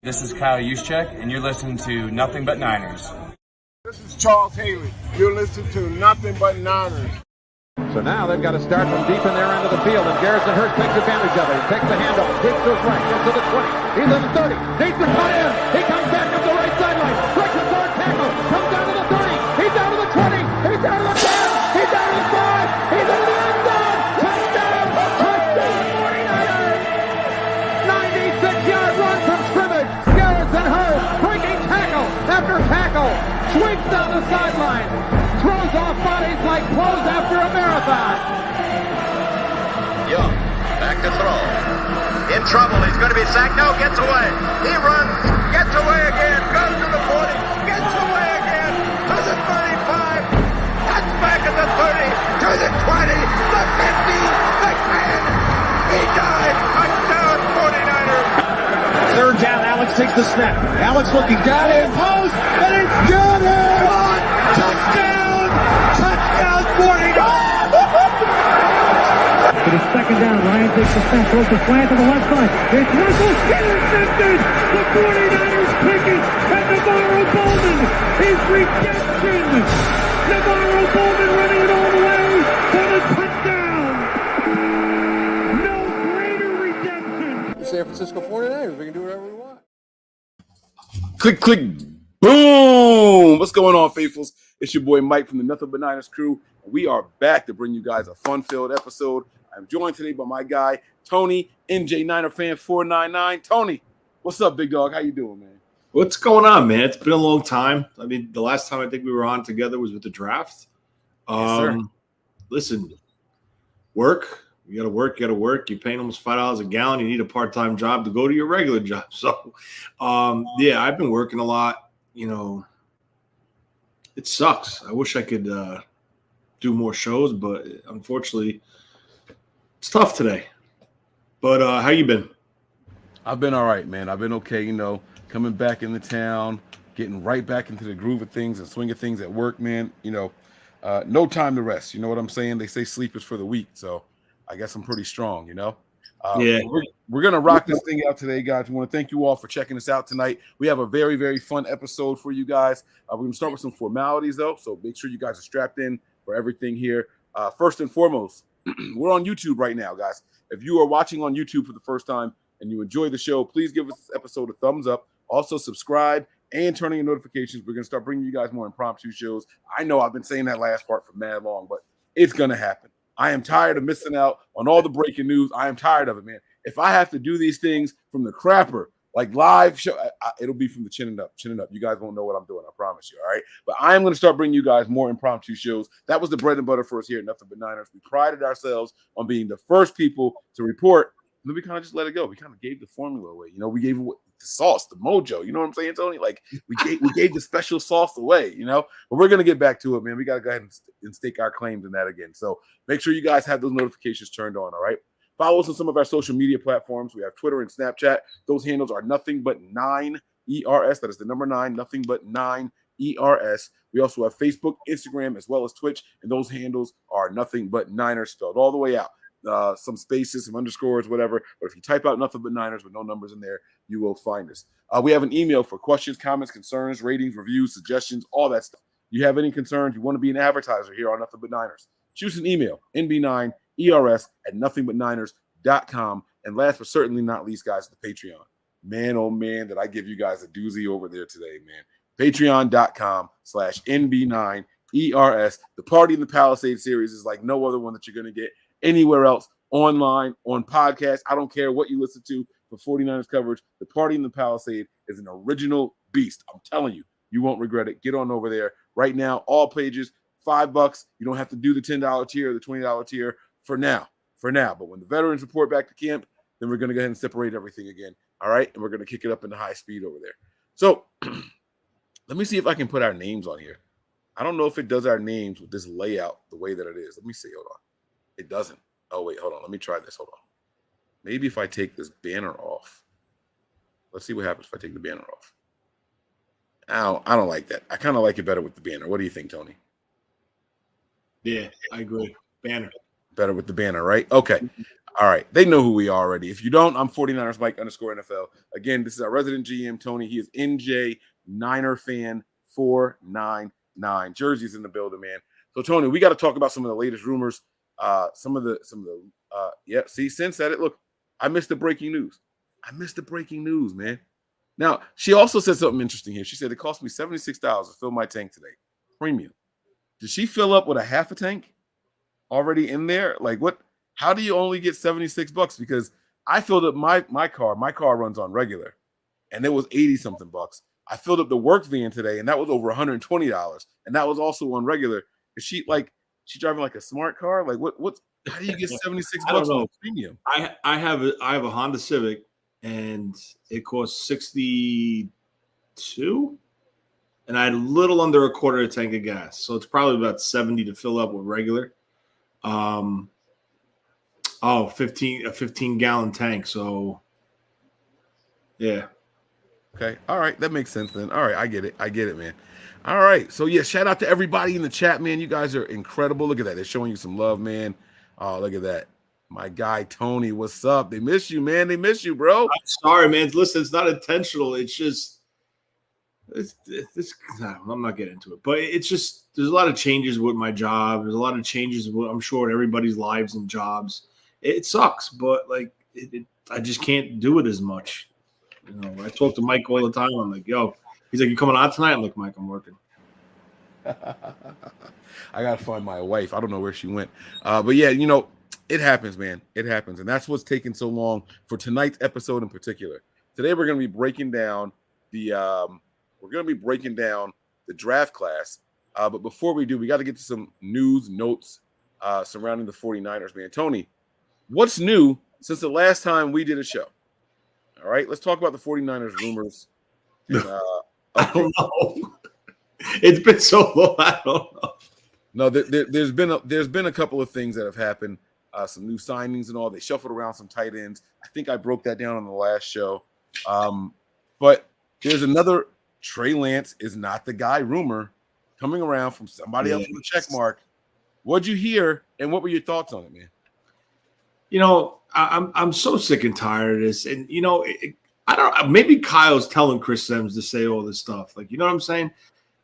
This is Kyle Juszczyk, and you're listening to Nothing But Niners. This is Charles Haley. You're listening to Nothing But Niners. So now they've got to start from deep in their end of the field, and Garrison Hurst takes advantage of it. He takes the handoff, hits to his right, gets to the 20. He's in the 30, needs to cut in. He comes back up the right sideline, breaks the third tackle, comes down to the 30. He's down to the 20. He's down to the 10. He's down to the 5. He's into the end zone. Touchdown! Touchdown! 49ers! 96-yard run from scrimmage. Garrison Hurst breaking tackle after tackle, sweeps down the sideline. Throws off bodies like clothes after a marathon. Young, back to throw. In trouble, he's going to be sacked. No, gets away. He runs, gets away again, goes to the 40, gets away again, to the 35, cuts back at the 30, to the 20, the 50, the 10. He died. Touchdown, 49ers. Third down, Alex takes the snap. Alex looking down in post, and it's good. Touchdown! Touchdown, 49ers! It is second down. Ryan takes the snap, throws the slant to the left side. It's Russell intercepted. The 49ers pick it, and Navarro Bowman is redemption. Navarro Bowman running it all the way for the touchdown. No greater redemption. The San Francisco 49ers, we can do whatever we want. Click, click, boom! What's going on, faithfuls? It's your boy Mike from the Nothing But Niners crew. We are back to bring you guys a fun-filled episode. I'm joined today by my guy, Tony, NJ Niner Fan 499. Tony, what's up, big dog? How you doing, man? What's going on, man? It's been a long time. I mean, the last time I think we were on together was with the draft. Yes, sir. Listen, work. You got to work. You got to work. You're paying almost $5 a gallon. You need a part-time job to go to your regular job. So, yeah, I've been working a lot. You know, it sucks. I wish I could do more shows, but unfortunately, it's tough today. But how you been? I've been all right, man. I've been okay, you know, coming back into town, getting right back into the groove of things and swing of things at work, man. You know, no time to rest. You know what I'm saying? They say sleep is for the weak, so I guess I'm pretty strong, you know? Yeah. We're going to rock this thing out today, guys. We want to thank you all for checking us out tonight. We have a very, very fun episode for you guys. We're going to start with some formalities, though, so make sure you guys are strapped in for everything here. First and foremost, we're on YouTube right now, guys. If you are watching on YouTube for the first time and you enjoy the show, please give this episode a thumbs up. Also, subscribe and turn on your notifications. We're going to start bringing you guys more impromptu shows. I know I've been saying that last part for mad long, but it's going to happen. I am tired of missing out on all the breaking news. I am tired of it, man. If I have to do these things from the crapper, like live show, it'll be from the chin and up. You guys won't know what I'm doing, I promise you, all right? But I am going to start bringing you guys more impromptu shows. That was the bread and butter for us here at Nothing But Niners. We prided ourselves on being the first people to report. And then we kind of just let it go. We kind of gave the formula away. You know, we gave the sauce, the mojo. You know what I'm saying, Tony? Like, we gave the special sauce away, you know? But we're going to get back to it, man. We got to go ahead and stake our claims in that again. So make sure you guys have those notifications turned on, all right? Follow us on some of our social media platforms. We have Twitter and Snapchat. Those handles are Nothing But 9 ERS. That is the number 9, Nothing But 9 ERS. We also have Facebook, Instagram, as well as Twitch, and those handles are Nothing But Niners, spelled all the way out. Some spaces, some underscores, whatever. But if you type out Nothing But Niners with no numbers in there, you will find us. We have an email for questions, comments, concerns, ratings, reviews, suggestions, all that stuff. You have any concerns, you want to be an advertiser here on Nothing But Niners, shoot us an email, nb9ers@nothingbutniners.com. And last but certainly not least, guys, the Patreon. Man, oh man, did I give you guys a doozy over there today, man. Patreon.com/nb9ers. The Party in the Palisade series is like no other one that you're going to get anywhere else, online, on podcast. I don't care what you listen to for 49ers coverage. The Party in the Palisade is an original beast. I'm telling you, you won't regret it. Get on over there right now. All pages, $5. You don't have to do the $10 tier or the $20 tier for now. But when the veterans report back to camp, then we're going to go ahead and separate everything again. All right. And we're going to kick it up into high speed over there. So let me see if I can put our names on here. I don't know if it does our names with this layout the way that it is. Let me see. Hold on. It doesn't. Oh, wait. Hold on. Let me try this. Hold on. Maybe if I take this banner off. Let's see what happens if I take the banner off. I don't like that. I kind of like it better with the banner. What do you think, Tony? Yeah, I agree. Banner. Better with the banner, right? Okay. All right. They know who we are already. If you don't, I'm 49ers Mike _NFL. Again, this is our resident GM, Tony. He is NJ Niner fan 499. Jersey's in the building, man. So, Tony, we got to talk about some of the latest rumors. See, Sin said it. Look, I missed the breaking news. Man. Now, she also said something interesting here. She said it cost me $76 to fill my tank today. Premium. Did she fill up with a half a tank already in there? Like, what? How do you only get $76? Because I filled up my car. My car runs on regular, and it was 80 something bucks. I filled up the work van today, and that was over $120, and that was also on regular. Is she driving like a smart car? Like what? How do you get $76 on premium? I have a Honda Civic, and it costs $62, and I had a little under a quarter of a tank of gas, so it's probably about $70 to fill up with regular. 15 gallon tank. So yeah. Okay. All right. That makes sense then. All right. I get it, man. All right. So yeah, shout out to everybody in the chat, man. You guys are incredible. Look at that. They're showing you some love, man. Oh, look at that. My guy, Tony, what's up? They miss you, man. They miss you, bro. I'm sorry, man. Listen, it's not intentional. It's just, I'm not getting into it, but it's just, there's a lot of changes with my job. There's a lot of changes, I'm sure, in everybody's lives and jobs. It sucks, but like I just can't do it as much. You know, I talk to Mike all the time. I'm like, yo, he's like, you coming out tonight? I'm like, Mike, I'm working. I gotta find my wife. I don't know where she went. But yeah, you know, it happens, man. It happens. And that's what's taking so long for tonight's episode in particular. Today we're gonna be breaking down the draft class. But before we do, we got to get to some news notes surrounding the 49ers, man. Tony, what's new since the last time we did a show? All right, let's talk about the 49ers rumors. And, I don't know. It's been so long. I don't know. No, there's been a couple of things that have happened. Some new signings and all. They shuffled around some tight ends. I think I broke that down on the last show. But there's another Trey Lance is not the guy rumor coming around from somebody else with a check mark. What'd you hear, and what were your thoughts on it, man? You know, I'm so sick and tired of this, and you know, I don't. Maybe Kyle's telling Chris Sims to say all this stuff. Like, you know what I'm saying?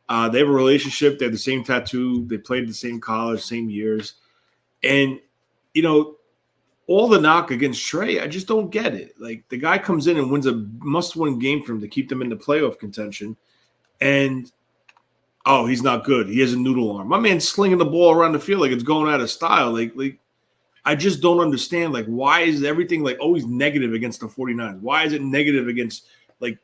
They have a relationship. They have the same tattoo. They played the same college, same years, and you know, all the knock against Trey, I just don't get it. Like, the guy comes in and wins a must-win game for him to keep them in the playoff contention, and oh, he's not good. He has a noodle arm. My man's slinging the ball around the field like it's going out of style. Like I just don't understand. Like, why is everything like always negative against the 49ers? Why is it negative against like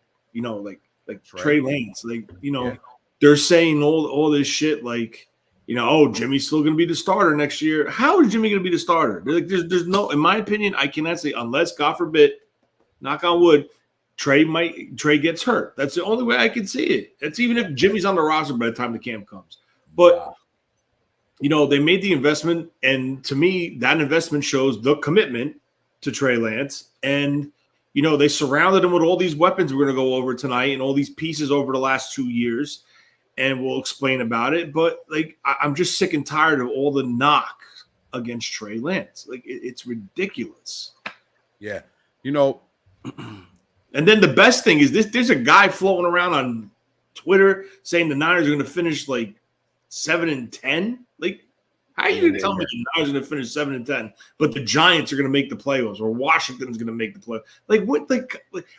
Trey Lance? Like, you know, they're saying all this shit like, you know, oh, Jimmy's still going to be the starter next year. How is Jimmy going to be the starter? Like, there's no, in my opinion, I cannot say, unless, God forbid, knock on wood, Trey gets hurt. That's the only way I can see it. That's even if Jimmy's on the roster by the time the camp comes. But, you know, they made the investment, and to me, that investment shows the commitment to Trey Lance. And, you know, they surrounded him with all these weapons we're going to go over tonight and all these pieces over the last 2 years. And we'll explain about it. But, like, I'm just sick and tired of all the knock against Trey Lance. Like, it's ridiculous. Yeah. You know. And then the best thing is this: there's a guy floating around on Twitter saying the Niners are going to finish, like, 7-10. Like, how are you going to tell me the Niners are going to finish 7-10, but the Giants are going to make the playoffs or Washington's going to make the playoffs? Like, what? Like,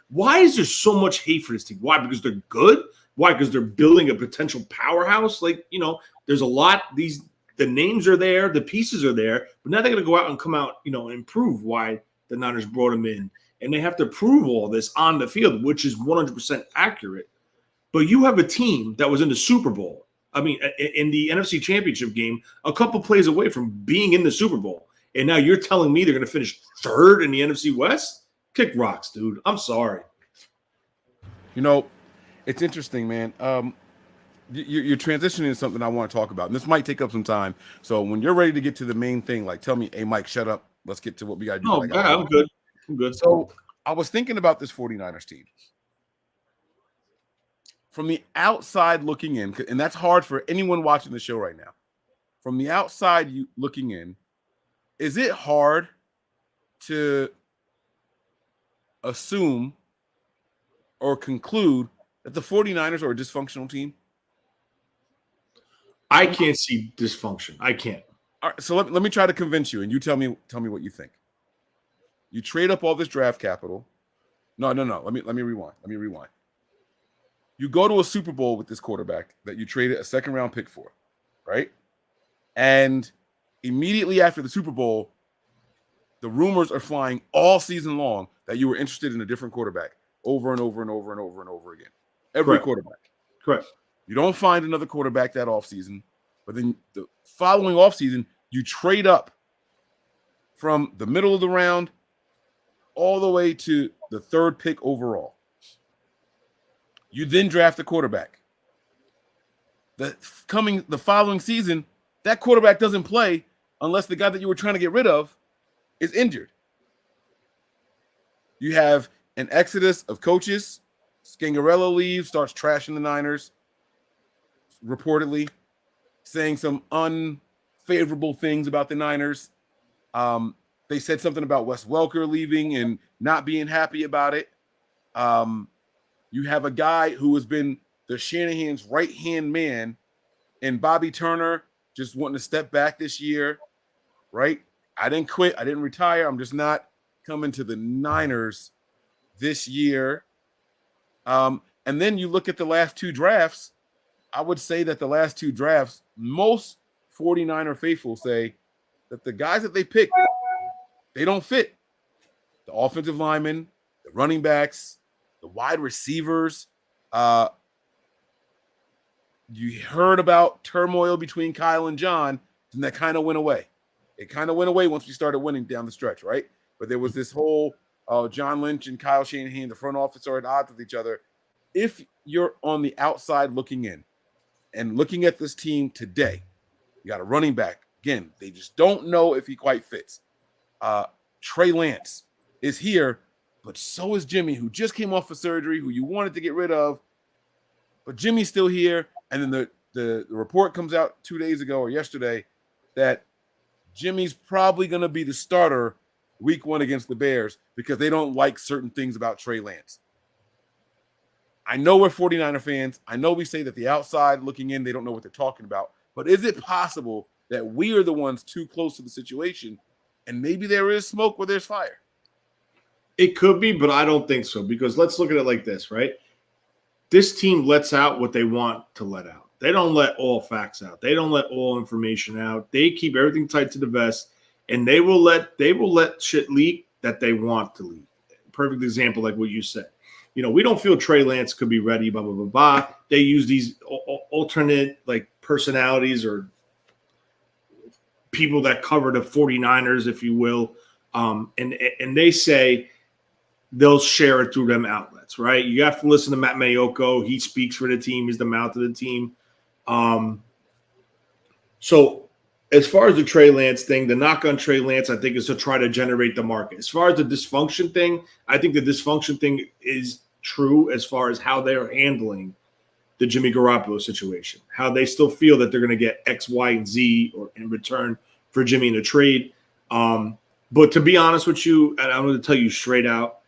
why is there so much hate for this team? Why? Because they're good? Why? Because they're building a potential powerhouse. Like, you know, there's a lot. The names are there, the pieces are there, but now they're going to go out and come out, you know, and prove why the Niners brought them in, and they have to prove all this on the field, which is 100% accurate. But you have a team that was in the Super Bowl. I mean, in the NFC Championship game, a couple plays away from being in the Super Bowl, and now you're telling me they're going to finish third in the NFC West? Kick rocks, dude. I'm sorry. You know, it's interesting, man. You're transitioning to something I want to talk about. And this might take up some time. So when you're ready to get to the main thing, like, tell me, hey, Mike, shut up. Let's get to what we got to do. No, I'm good. I'm good. So I was thinking about this 49ers team. From the outside looking in, and that's hard for anyone watching the show right now. From the outside looking in, is it hard to assume or conclude that the 49ers are a dysfunctional team? I can't see dysfunction. I can't. All right, so let me try to convince you, and you tell me what you think. You trade up all this draft capital. No. Let me rewind. You go to a Super Bowl with this quarterback that you traded a second-round pick for, right? And immediately after the Super Bowl, the rumors are flying all season long that you were interested in a different quarterback over and over and over and over and over again. Every quarterback. Correct. You don't find another quarterback that offseason, but then the following offseason, you trade up from the middle of the round all the way to the third pick overall. You then draft a quarterback. The following season, that quarterback doesn't play unless the guy that you were trying to get rid of is injured. You have an exodus of coaches. Scangarello leaves, starts trashing the Niners, reportedly saying some unfavorable things about the Niners. They said something about Wes Welker leaving and not being happy about it. You have a guy who has been the Shanahan's right-hand man, and Bobby Turner just wanting to step back this year, right? I didn't quit. I didn't retire. I'm just not coming to the Niners this year. And then you look at the last two drafts. I would say that the last two drafts, most 49er faithful say that the guys that they picked, they don't fit. The offensive linemen, the running backs, the wide receivers. You heard about turmoil between Kyle and John, and that kind of went away. It kind of went away once we started winning down the stretch, right? But there was this whole John Lynch and Kyle Shanahan, the front office, are at odds with each other. If you're on the outside looking in and looking at this team today, you got a running back. Again, they just don't know if he quite fits. Trey Lance is here, but so is Jimmy, who just came off of surgery, who you wanted to get rid of. But Jimmy's still here. And then the report comes out 2 days ago or yesterday that Jimmy's probably going to be the starter week 1 against the Bears because they don't like certain things about Trey Lance. I know we're 49er fans. I know we say that the outside looking in, they don't know what they're talking about. But is it possible that we are the ones too close to the situation and maybe there is smoke where there's fire? It could be, but I don't think so, because let's look at it like this, right? This team lets out what they want to let out. They don't let all facts out. They don't let all information out. They keep everything tight to the vest, and they will let shit leak that they want to leak. Perfect example, like what you said. You know, we don't feel Trey Lance could be ready, blah, blah, blah, blah. They use these alternate, like, personalities or people that cover the 49ers, if you will, and they say they'll share it through them outlets, right? You have to listen to Matt Mayoko. He speaks for the team. He's the mouth of the team. So as far as the Trey Lance thing, the knock on Trey Lance, I think, is to try to generate the market. As far as the dysfunction thing, I think the dysfunction thing is true as far as how they're handling the Jimmy Garoppolo situation, how they still feel that they're going to get X, Y, and Z or in return for Jimmy in a trade. But to be honest with you, and I'm going to tell you straight out,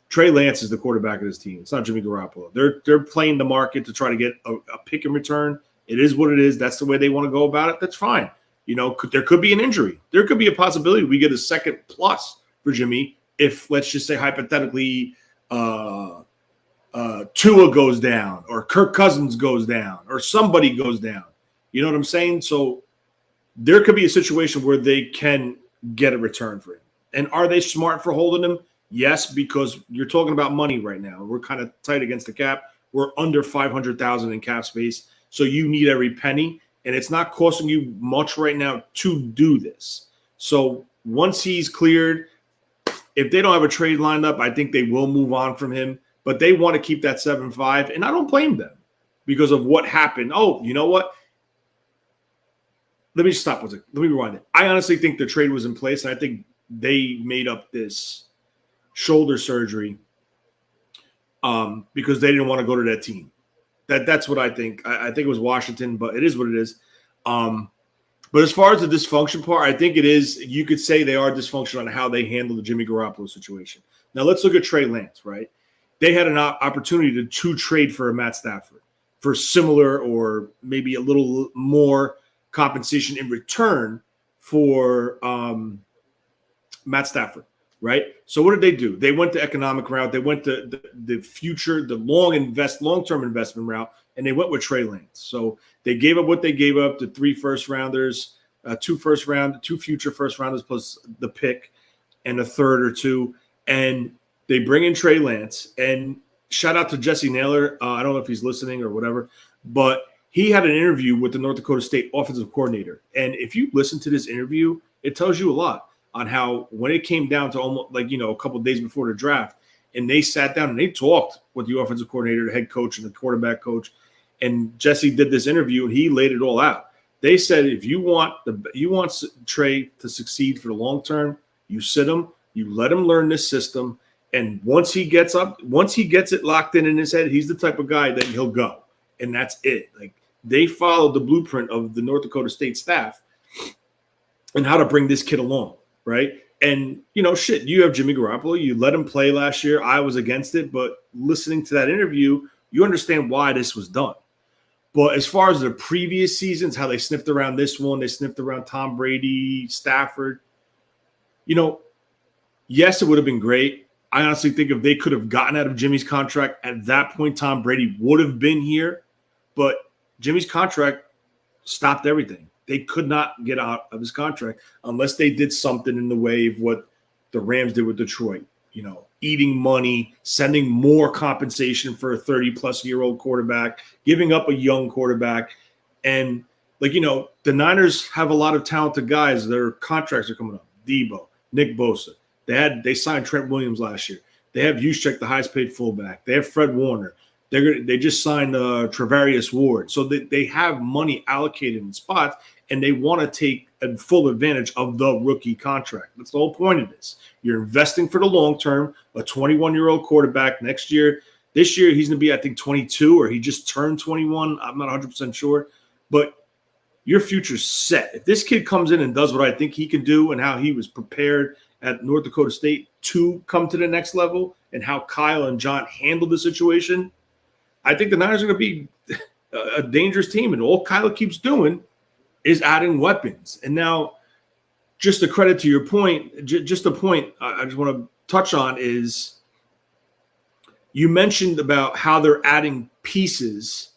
Trey Lance is the quarterback of this team. It's not Jimmy Garoppolo. They're playing the market to try to get a pick in return. It is what it is. That's the way they want to go about it. That's fine. You know, there could be an injury. There could be a possibility we get a second plus for Jimmy if, let's just say hypothetically, Tua goes down or Kirk Cousins goes down or somebody goes down. You know what I'm saying? So there could be a situation where they can get a return for him. And are they smart for holding him? Yes, because you're talking about money right now. We're kind of tight against the cap. We're under $500,000 in cap space. So you need every penny. And it's not costing you much right now to do this. So once he's cleared, if they don't have a trade lined up, I think they will move on from him. But they want to keep that 7-5. And I don't blame them because of what happened. Oh, you know what? Let me stop with it. Let me rewind it. I honestly think the trade was in place. And I think they made up this shoulder surgery because they didn't want to go to that team. That's what I think. I think it was Washington, but it is what it is. But as far as the dysfunction part, I think it is, you could say they are dysfunctional on how they handle the Jimmy Garoppolo situation. Now let's look at Trey Lance, right? They had an opportunity to trade for a Matt Stafford for similar or maybe a little more compensation in return for Matt Stafford, right? So what did they do? They went the economic route. They went the future, the long-term investment route, and they went with Trey Lance. So they gave up what they gave up, the 3 first-rounders, 2 future first-rounders plus the pick and a third or two, and they bring in Trey Lance. And shout out to Jesse Naylor. I don't know if he's listening or whatever, but he had an interview with the North Dakota State offensive coordinator. And if you listen to this interview, it tells you a lot on how when it came down to almost like, a couple of days before the draft, and they sat down and they talked with the offensive coordinator, the head coach, and the quarterback coach. And Jesse did this interview, and he laid it all out. They said, if you want Trey to succeed for the long term, you sit him, you let him learn this system, and once he gets it locked in his head, he's the type of guy that he'll go, and that's it. Like, they followed the blueprint of the North Dakota State staff and how to bring this kid along, right? And, you have Jimmy Garoppolo. You let him play last year. I was against it, but listening to that interview, you understand why this was done. But as far as the previous seasons, how they sniffed around this one, they sniffed around Tom Brady, Stafford, yes, it would have been great. I honestly think if they could have gotten out of Jimmy's contract at that point, Tom Brady would have been here. But Jimmy's contract stopped everything. They could not get out of his contract unless they did something in the way of what the Rams did with Detroit, eating money, sending more compensation for a 30-plus-year-old quarterback, giving up a young quarterback. And, the Niners have a lot of talented guys. Their contracts are coming up. Debo, Nick Bosa. They signed Trent Williams last year. They have Juszczyk, the highest-paid fullback. They have Fred Warner. They just signed Travarius Ward. So they have money allocated in spots, and they want to take full advantage of the rookie contract. That's the whole point of this. You're investing for the long term, a 21-year-old quarterback next year. This year, he's going to be, I think, 22, or he just turned 21. I'm not 100% sure. But your future's set. If this kid comes in and does what I think he can do and how he was prepared at North Dakota State to come to the next level and how Kyle and John handled the situation, I think the Niners are going to be a dangerous team. And all Kyle keeps doing is adding weapons. And now, just a credit to your point, just a point I just want to touch on is you mentioned about how they're adding pieces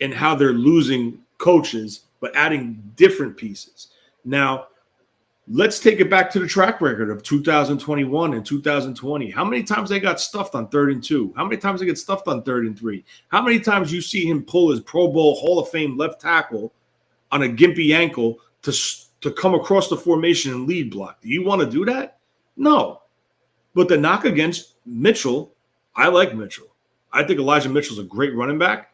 and how they're losing coaches, but adding different pieces. Now, let's take it back to the track record of 2021 and 2020. How many times they got stuffed on 3rd and 2? How many times they get stuffed on 3rd and 3? How many times you see him pull his Pro Bowl Hall of Fame left tackle on a gimpy ankle to come across the formation and lead block? Do you want to do that? No. But the knock against Mitchell, I like Mitchell. I think Elijah Mitchell's a great running back.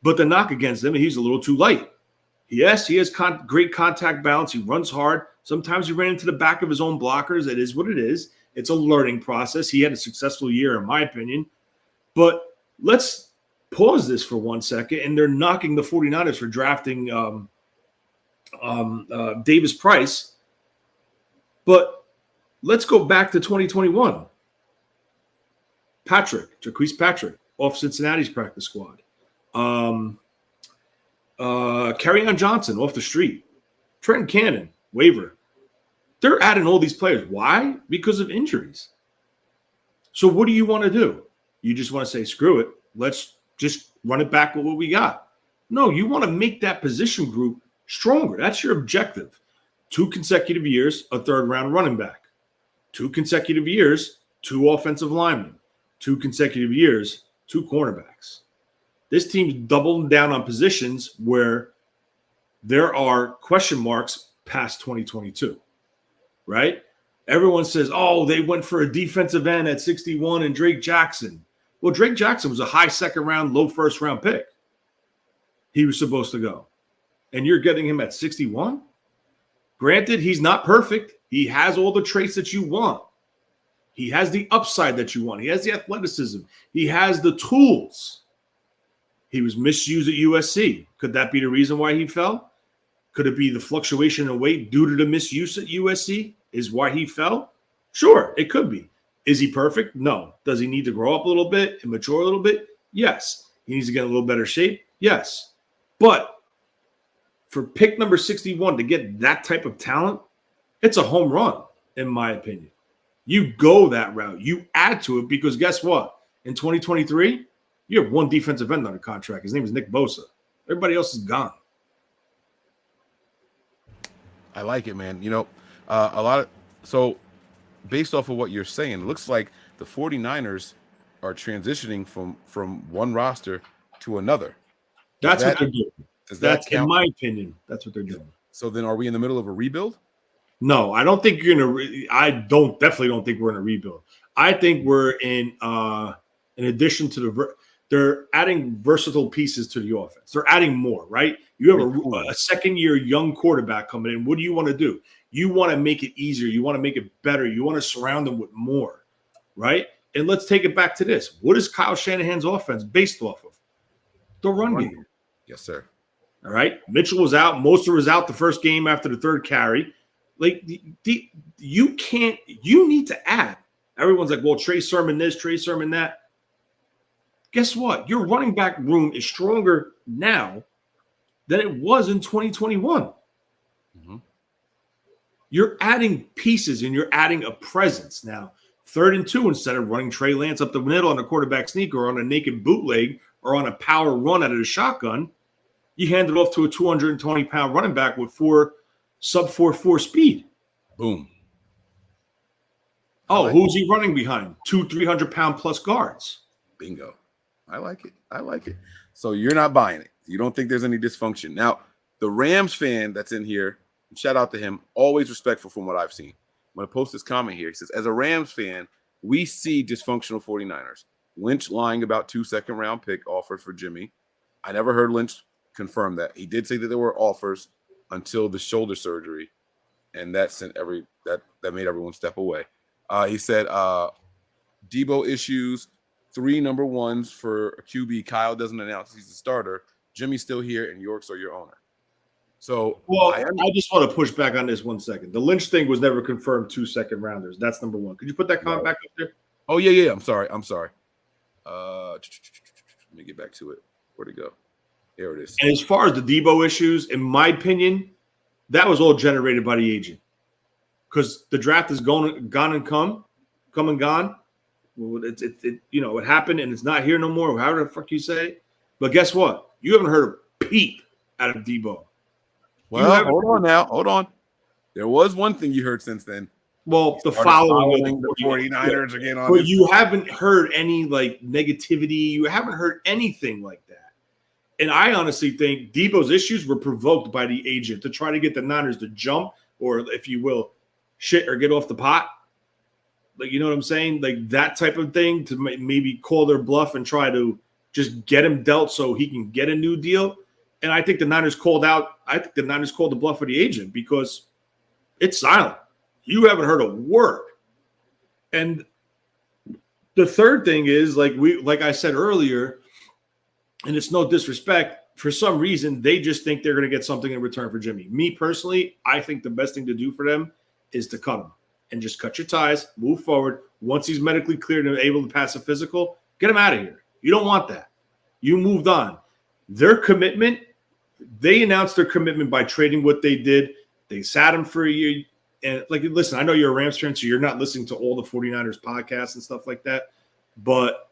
But the knock against him, he's a little too light. Yes, he has great contact balance. He runs hard. Sometimes he ran into the back of his own blockers. It is what it is. It's a learning process. He had a successful year, in my opinion. But let's pause this for 1 second. And they're knocking the 49ers for drafting Davis Price. But let's go back to 2021. Jaquise Patrick, off Cincinnati's practice squad. Kerryon Johnson off the street. Trenton Cannon, waiver. They're adding all these players. Why? Because of injuries. So what do you want to do? You just want to say, screw it. Let's just run it back with what we got. No, you want to make that position group stronger. That's your objective. 2 consecutive years, a 3rd-round running back. 2 consecutive years, 2 offensive linemen. 2 consecutive years, 2 cornerbacks. This team's doubling down on positions where there are question marks past 2022, right? Everyone says, oh, they went for a defensive end at 61 and Drake Jackson. Well, Drake Jackson was a high 2nd round, low 1st round pick. He was supposed to go. And you're getting him at 61? Granted, he's not perfect. He has all the traits that you want. He has the upside that you want. He has the athleticism. He has the tools. He was misused at USC. Could that be the reason why he fell? Could it be the fluctuation in weight due to the misuse at USC is why he fell? Sure, it could be. Is he perfect? No. Does he need to grow up a little bit and mature a little bit? Yes. He needs to get in a little better shape? Yes. But for pick number 61 to get that type of talent, it's a home run, in my opinion. You go that route. You add to it because guess what? In 2023, you have one defensive end under contract. His name is Nick Bosa. Everybody else is gone. I like it, man. So based off of what you're saying, it looks like the 49ers are transitioning from one roster to another. That's what they're doing. That's in my opinion. That's what they're doing. So then, are we in the middle of a rebuild? No, I don't think you're gonna. Definitely don't think we're in a rebuild. I think we're in addition to they're adding versatile pieces to the offense. They're adding more, right? You have a second-year young quarterback coming in. What do you want to do? You want to make it easier. You want to make it better. You want to surround them with more, right? And let's take it back to this. What is Kyle Shanahan's offense based off of? The run game. Yes, sir. All right. Mitchell was out. Moster was out the first game after the third carry. Like, you need to add. Everyone's like, well, Trey Sermon this, Trey Sermon that. Guess what? Your running back room is stronger now than it was in 2021. Mm-hmm. You're adding pieces and you're adding a presence now. 3rd and 2, instead of running Trey Lance up the middle on a quarterback sneak or on a naked bootleg or on a power run out of the shotgun, you hand it off to a 220-pound running back with sub 4.4 speed. Boom. Oh, who's he running behind? 2 300-pound plus guards. Bingo. I like it. So you're not buying it. You don't think there's any dysfunction. Now, the Rams fan that's in here, shout out to him, always respectful from what I've seen. I'm going to post this comment here. He says, as a Rams fan, we see dysfunctional 49ers. Lynch lying about 2 second-round pick offers for Jimmy. I never heard Lynch confirm that. He did say that there were offers until the shoulder surgery, and that made everyone step away. He said Debo issues, 3 number ones for a QB. Kyle doesn't announce he's the starter. Jimmy's still here, and York's your owner. So, well, I just want to push back on this 1 second. The Lynch thing was never confirmed 2 second rounders. That's number one. Could you put that comment back up there? Oh, yeah. I'm sorry. Let me get back to it. Where'd it go? There it is. And as far as the Debo issues, in my opinion, that was all generated by the agent. Because the draft is gone and come and gone. Well, it happened and it's not here no more. However the fuck you say. But guess what? You haven't heard a peep out of Debo. Well, hold on. There was one thing you heard since then. Well, the following the 49ers again on. But you haven't heard any negativity. You haven't heard anything like that. And I honestly think Debo's issues were provoked by the agent to try to get the Niners to jump, or if you will, shit or get off the pot. You know what I'm saying? That type of thing to maybe call their bluff and try to just get him dealt so he can get a new deal. And I think the Niners called the bluff of the agent because it's silent. You haven't heard a word. And the third thing is, like I said earlier, and it's no disrespect, for some reason, they just think they're going to get something in return for Jimmy. Me personally, I think the best thing to do for them is to cut him and just cut your ties, move forward. Once he's medically cleared and able to pass a physical, get him out of here. You don't want that. You moved on. Their commitment, they announced their commitment by trading what they did. They sat him for a year. And listen, I know you're a Rams fan, so you're not listening to all the 49ers podcasts and stuff like that. But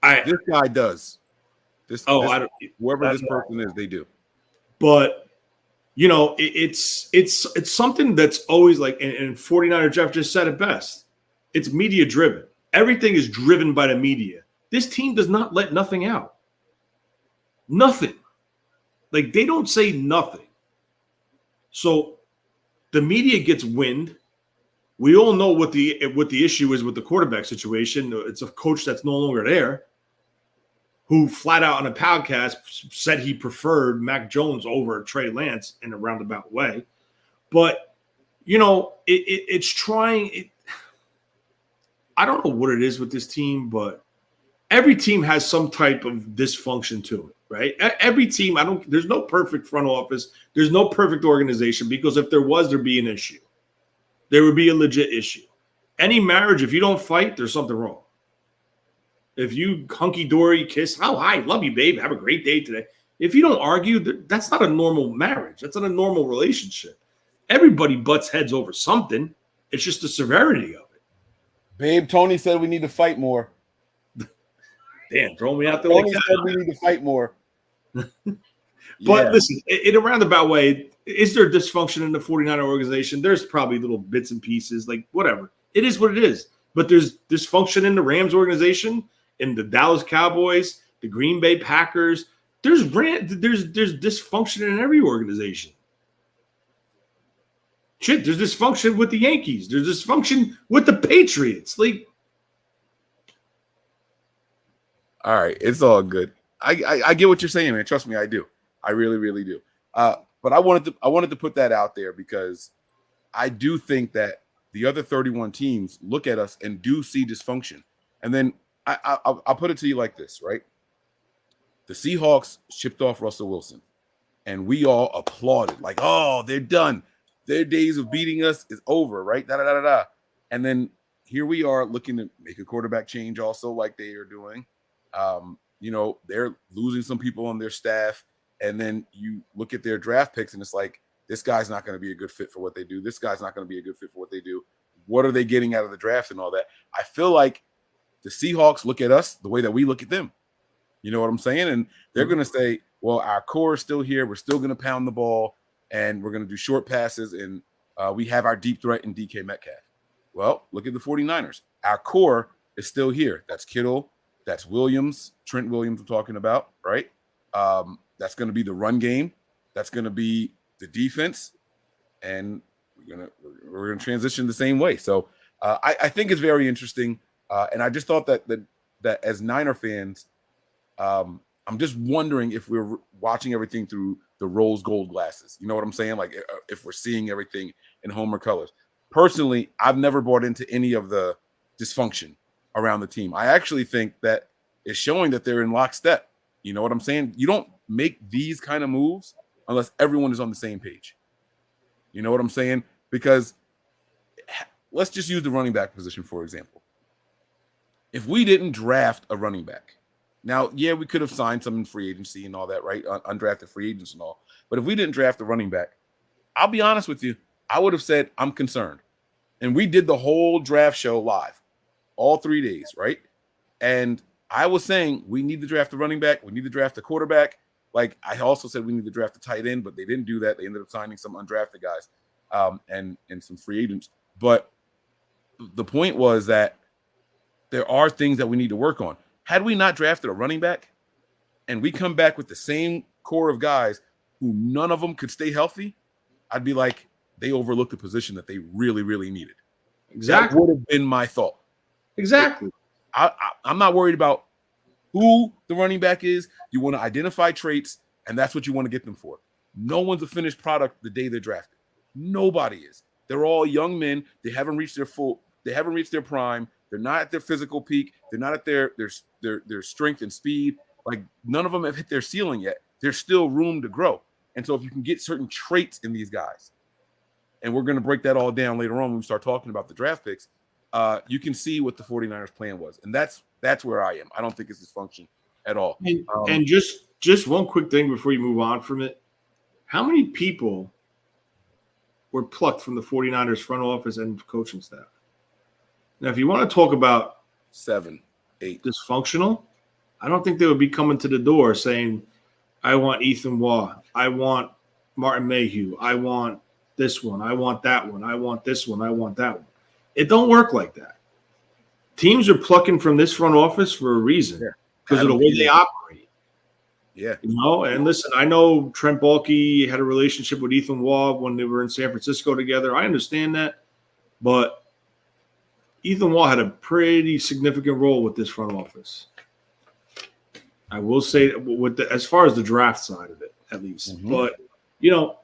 this guy does. Whoever this person is, they do. But it's something that's always and 49er Jeff just said it best. It's media driven. Everything is driven by the media. This team does not let nothing out. Nothing. They don't say nothing. So the media gets wind. We all know what the issue is with the quarterback situation. It's a coach that's no longer there, who flat out on a podcast said he preferred Mac Jones over Trey Lance in a roundabout way. But, it's trying. I don't know what it is with this team, but every team has some type of dysfunction to it, right? Every team, there's no perfect front office. There's no perfect organization, because if there was, there'd be an issue. There would be a legit issue. Any marriage, if you don't fight, there's something wrong. If you hunky-dory kiss, oh, hi, love you, babe, have a great day today. If you don't argue, that's not a normal marriage. That's not a normal relationship. Everybody butts heads over something. It's just the severity of it. Babe, Tony said we need to fight more. Damn, throw me out there Tony like that. said we need to fight more. But listen, in a roundabout way, is there dysfunction in the 49er organization? There's probably little bits and pieces, like whatever. It is what it is. But there's dysfunction in the Rams organization, in the Dallas Cowboys, the Green Bay Packers. There's dysfunction in every organization. Shit, there's dysfunction with the Yankees. There's dysfunction with the Patriots. Like, all right, it's all good. I get what you're saying, man. Trust me, I do. I really, really do. But I wanted to put that out there because I do think that the other 31 teams look at us and do see dysfunction. And then I'll put it to you like this, right? The Seahawks shipped off Russell Wilson, and we all applauded, like, oh, they're done. Their days of beating us is over, right? Da-da-da-da-da. And then here we are looking to make a quarterback change also, like they are doing. They're losing some people on their staff. And then you look at their draft picks, and it's like, this guy's not going to be a good fit for what they do. This guy's not going to be a good fit for what they do. What are they getting out of the draft and all that? I feel like the Seahawks look at us the way that we look at them. You know what I'm saying? And they're going to say, well, our core is still here. We're still going to pound the ball, and we're going to do short passes, and we have our deep threat in DK Metcalf. Well, look at the 49ers. Our core is still here. That's Kittle. That's Williams, Trent Williams I'm talking about, right? That's going to be the run game. That's going to be the defense. And we're gonna transition the same way. So I think it's very interesting. And I just thought that as Niner fans, I'm just wondering if we're watching everything through the rose gold glasses. You know what I'm saying? Like if we're seeing everything in Homer colors. Personally, I've never bought into any of the dysfunction around the team. I actually think that it's showing that they're in lockstep. You know what I'm saying? You don't make these kind of moves unless everyone is on the same page. You know what I'm saying? Because let's just use the running back position, for example. If we didn't draft a running back, now, yeah, we could have signed some in free agency and all that, right? Undrafted free agents and all. But if we didn't draft a running back, I'll be honest with you, I would have said, I'm concerned. And we did the whole draft show live, all 3 days, right? And I was saying, we need to draft a running back. We need to draft a quarterback. Like, I also said we need to draft a tight end, but they didn't do that. They ended up signing some undrafted guys and some free agents. But the point was that there are things that we need to work on. Had we not drafted a running back and we come back with the same core of guys who none of them could stay healthy, I'd be like, they overlooked the position that they really, really needed. Exactly. That would have been my thought. Exactly. I'm not worried about who the running back is. You want to identify traits, and that's what you want to get them for. No one's a finished product the day they're drafted. Nobody is. They're all young men. They haven't reached their prime. They're not at their physical peak. They're not at their strength and speed. Like, none of them have hit their ceiling yet. There's still room to grow. And so if you can get certain traits in these guys, and we're going to break that all down later on when we start talking about the draft picks, you can see what the 49ers plan was. And that's where I am. I don't think it's dysfunction at all. And just one quick thing before you move on from it. How many people were plucked from the 49ers front office and coaching staff? Now, if you want to talk about 7, 8 dysfunctional, I don't think they would be coming to the door saying, I want Ethan Waugh. I want Martin Mayhew. I want this one. I want that one. I want this one. I want that one. It don't work like that. Teams are plucking from this front office for a reason because of the way they operate. Yeah. You know, and listen, I know Trent Baalke had a relationship with Ethan Waugh when they were in San Francisco together. I understand that. But Ethan Waugh had a pretty significant role with this front office. I will say as far as the draft side of it, at least. Mm-hmm. But, you know,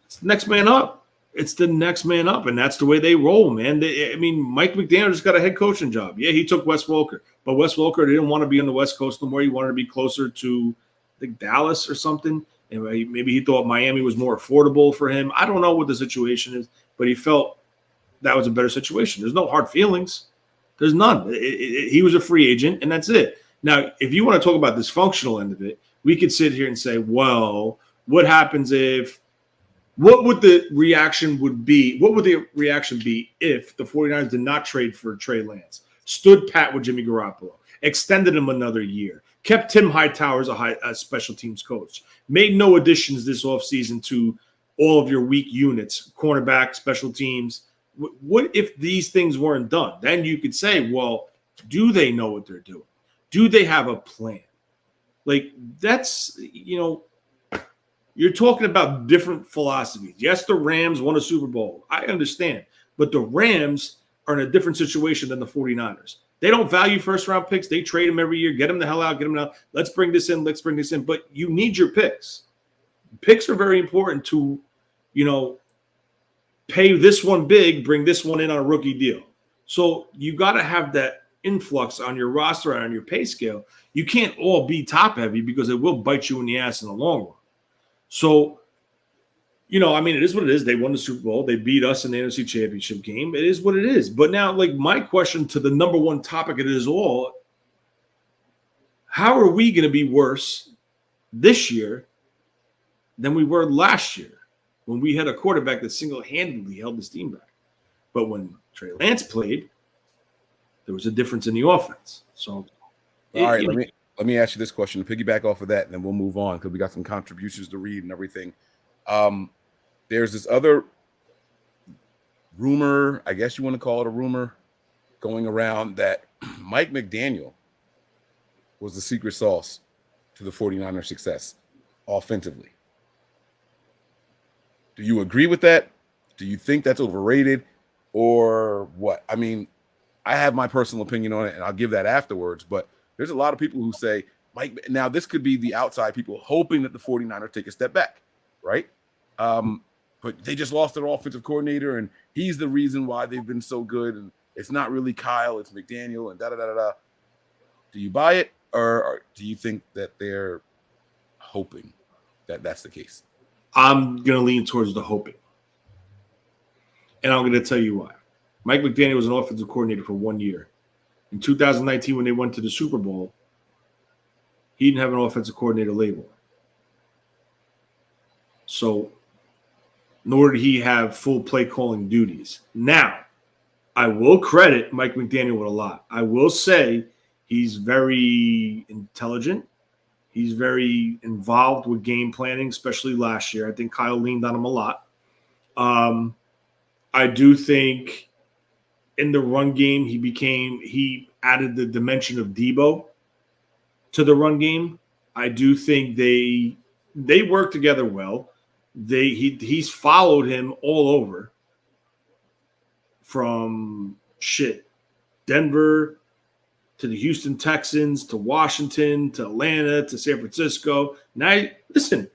it's the next man up. It's the next man up, and that's the way they roll, man. Mike McDaniel just got a head coaching job. Yeah, he took Wes Welker, but Wes Welker didn't want to be on the West Coast no more. He wanted to be closer to, I think, Dallas or something. And maybe he thought Miami was more affordable for him. I don't know what the situation is, but he felt that was a better situation. There's no hard feelings. There's none. He was a free agent, and that's it. Now, if you want to talk about this functional end of it, we could sit here and say, well, what happens if – what would the reaction be if the 49ers did not trade for Trey Lance, stood pat with Jimmy Garoppolo, extended him another year, kept Tim Hightower as a special teams coach, made no additions this offseason to all of your weak units, cornerback, special teams? What if these things weren't done? Then you could say, well, do they know what they're doing? Do they have a plan? Like, that's, you're talking about different philosophies. Yes, the Rams won a Super Bowl. I understand. But the Rams are in a different situation than the 49ers. They don't value first-round picks. They trade them every year. Get them the hell out. Get them out. Let's bring this in. Let's bring this in. But you need your picks. Picks are very important to, pay this one big, bring this one in on a rookie deal. So you got to have that influx on your roster and on your pay scale. You can't all be top-heavy because it will bite you in the ass in the long run. So, it is what it is. They won the Super Bowl. They beat us in the NFC Championship game. It is what it is. But now, my question to the number one topic of it is all, how are we going to be worse this year than we were last year when we had a quarterback that single-handedly held this team back? But when Trey Lance played, there was a difference in the offense. So, all right, let me ask you this question to piggyback off of that, and then we'll move on because we got some contributions to read and everything. There's this other rumor, I guess you want to call it a rumor, going around that Mike McDaniel was the secret sauce to the 49ers' success offensively. Do you agree with that? Do you think that's overrated or what? I have my personal opinion on it, and I'll give that afterwards, but there's a lot of people who say, Mike, now this could be the outside people hoping that the 49ers take a step back, right? But they just lost their offensive coordinator, and he's the reason why they've been so good, and it's not really Kyle, it's McDaniel, and da-da-da-da-da. Do you buy it, or do you think that they're hoping that that's the case? I'm going to lean towards the hoping. And I'm going to tell you why. Mike McDaniel was an offensive coordinator for 1 year. In 2019, when they went to the Super Bowl, he didn't have an offensive coordinator label. So, nor did he have full play calling duties. Now, I will credit Mike McDaniel with a lot. I will say he's very intelligent. He's very involved with game planning, especially last year. I think Kyle leaned on him a lot. I do think in the run game, he added the dimension of Debo to the run game. I do think they work together well. He's followed him all over from Denver to the Houston Texans to Washington to Atlanta to San Francisco. Now, listen,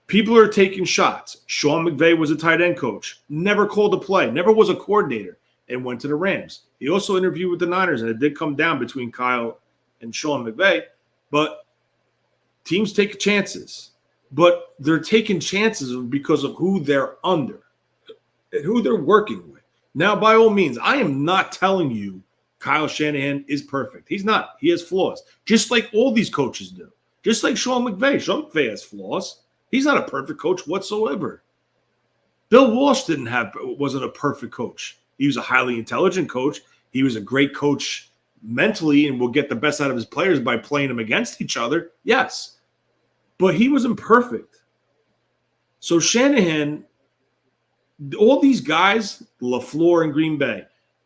people are taking shots. Sean McVay was a tight end coach, never called a play, never was a coordinator, and went to the Rams. He also interviewed with the Niners, and it did come down between Kyle and Sean McVay. But teams take chances. But they're taking chances because of who they're under and who they're working with. Now, by all means, I am not telling you Kyle Shanahan is perfect. He's not. He has flaws, just like all these coaches do. Just like Sean McVay. Sean McVay has flaws. He's not a perfect coach whatsoever. Bill Walsh wasn't a perfect coach. He was a highly intelligent coach. He was a great coach mentally and will get the best out of his players by playing them against each other. Yes. But he wasn't perfect. So Shanahan, all these guys, LaFleur in Green Bay,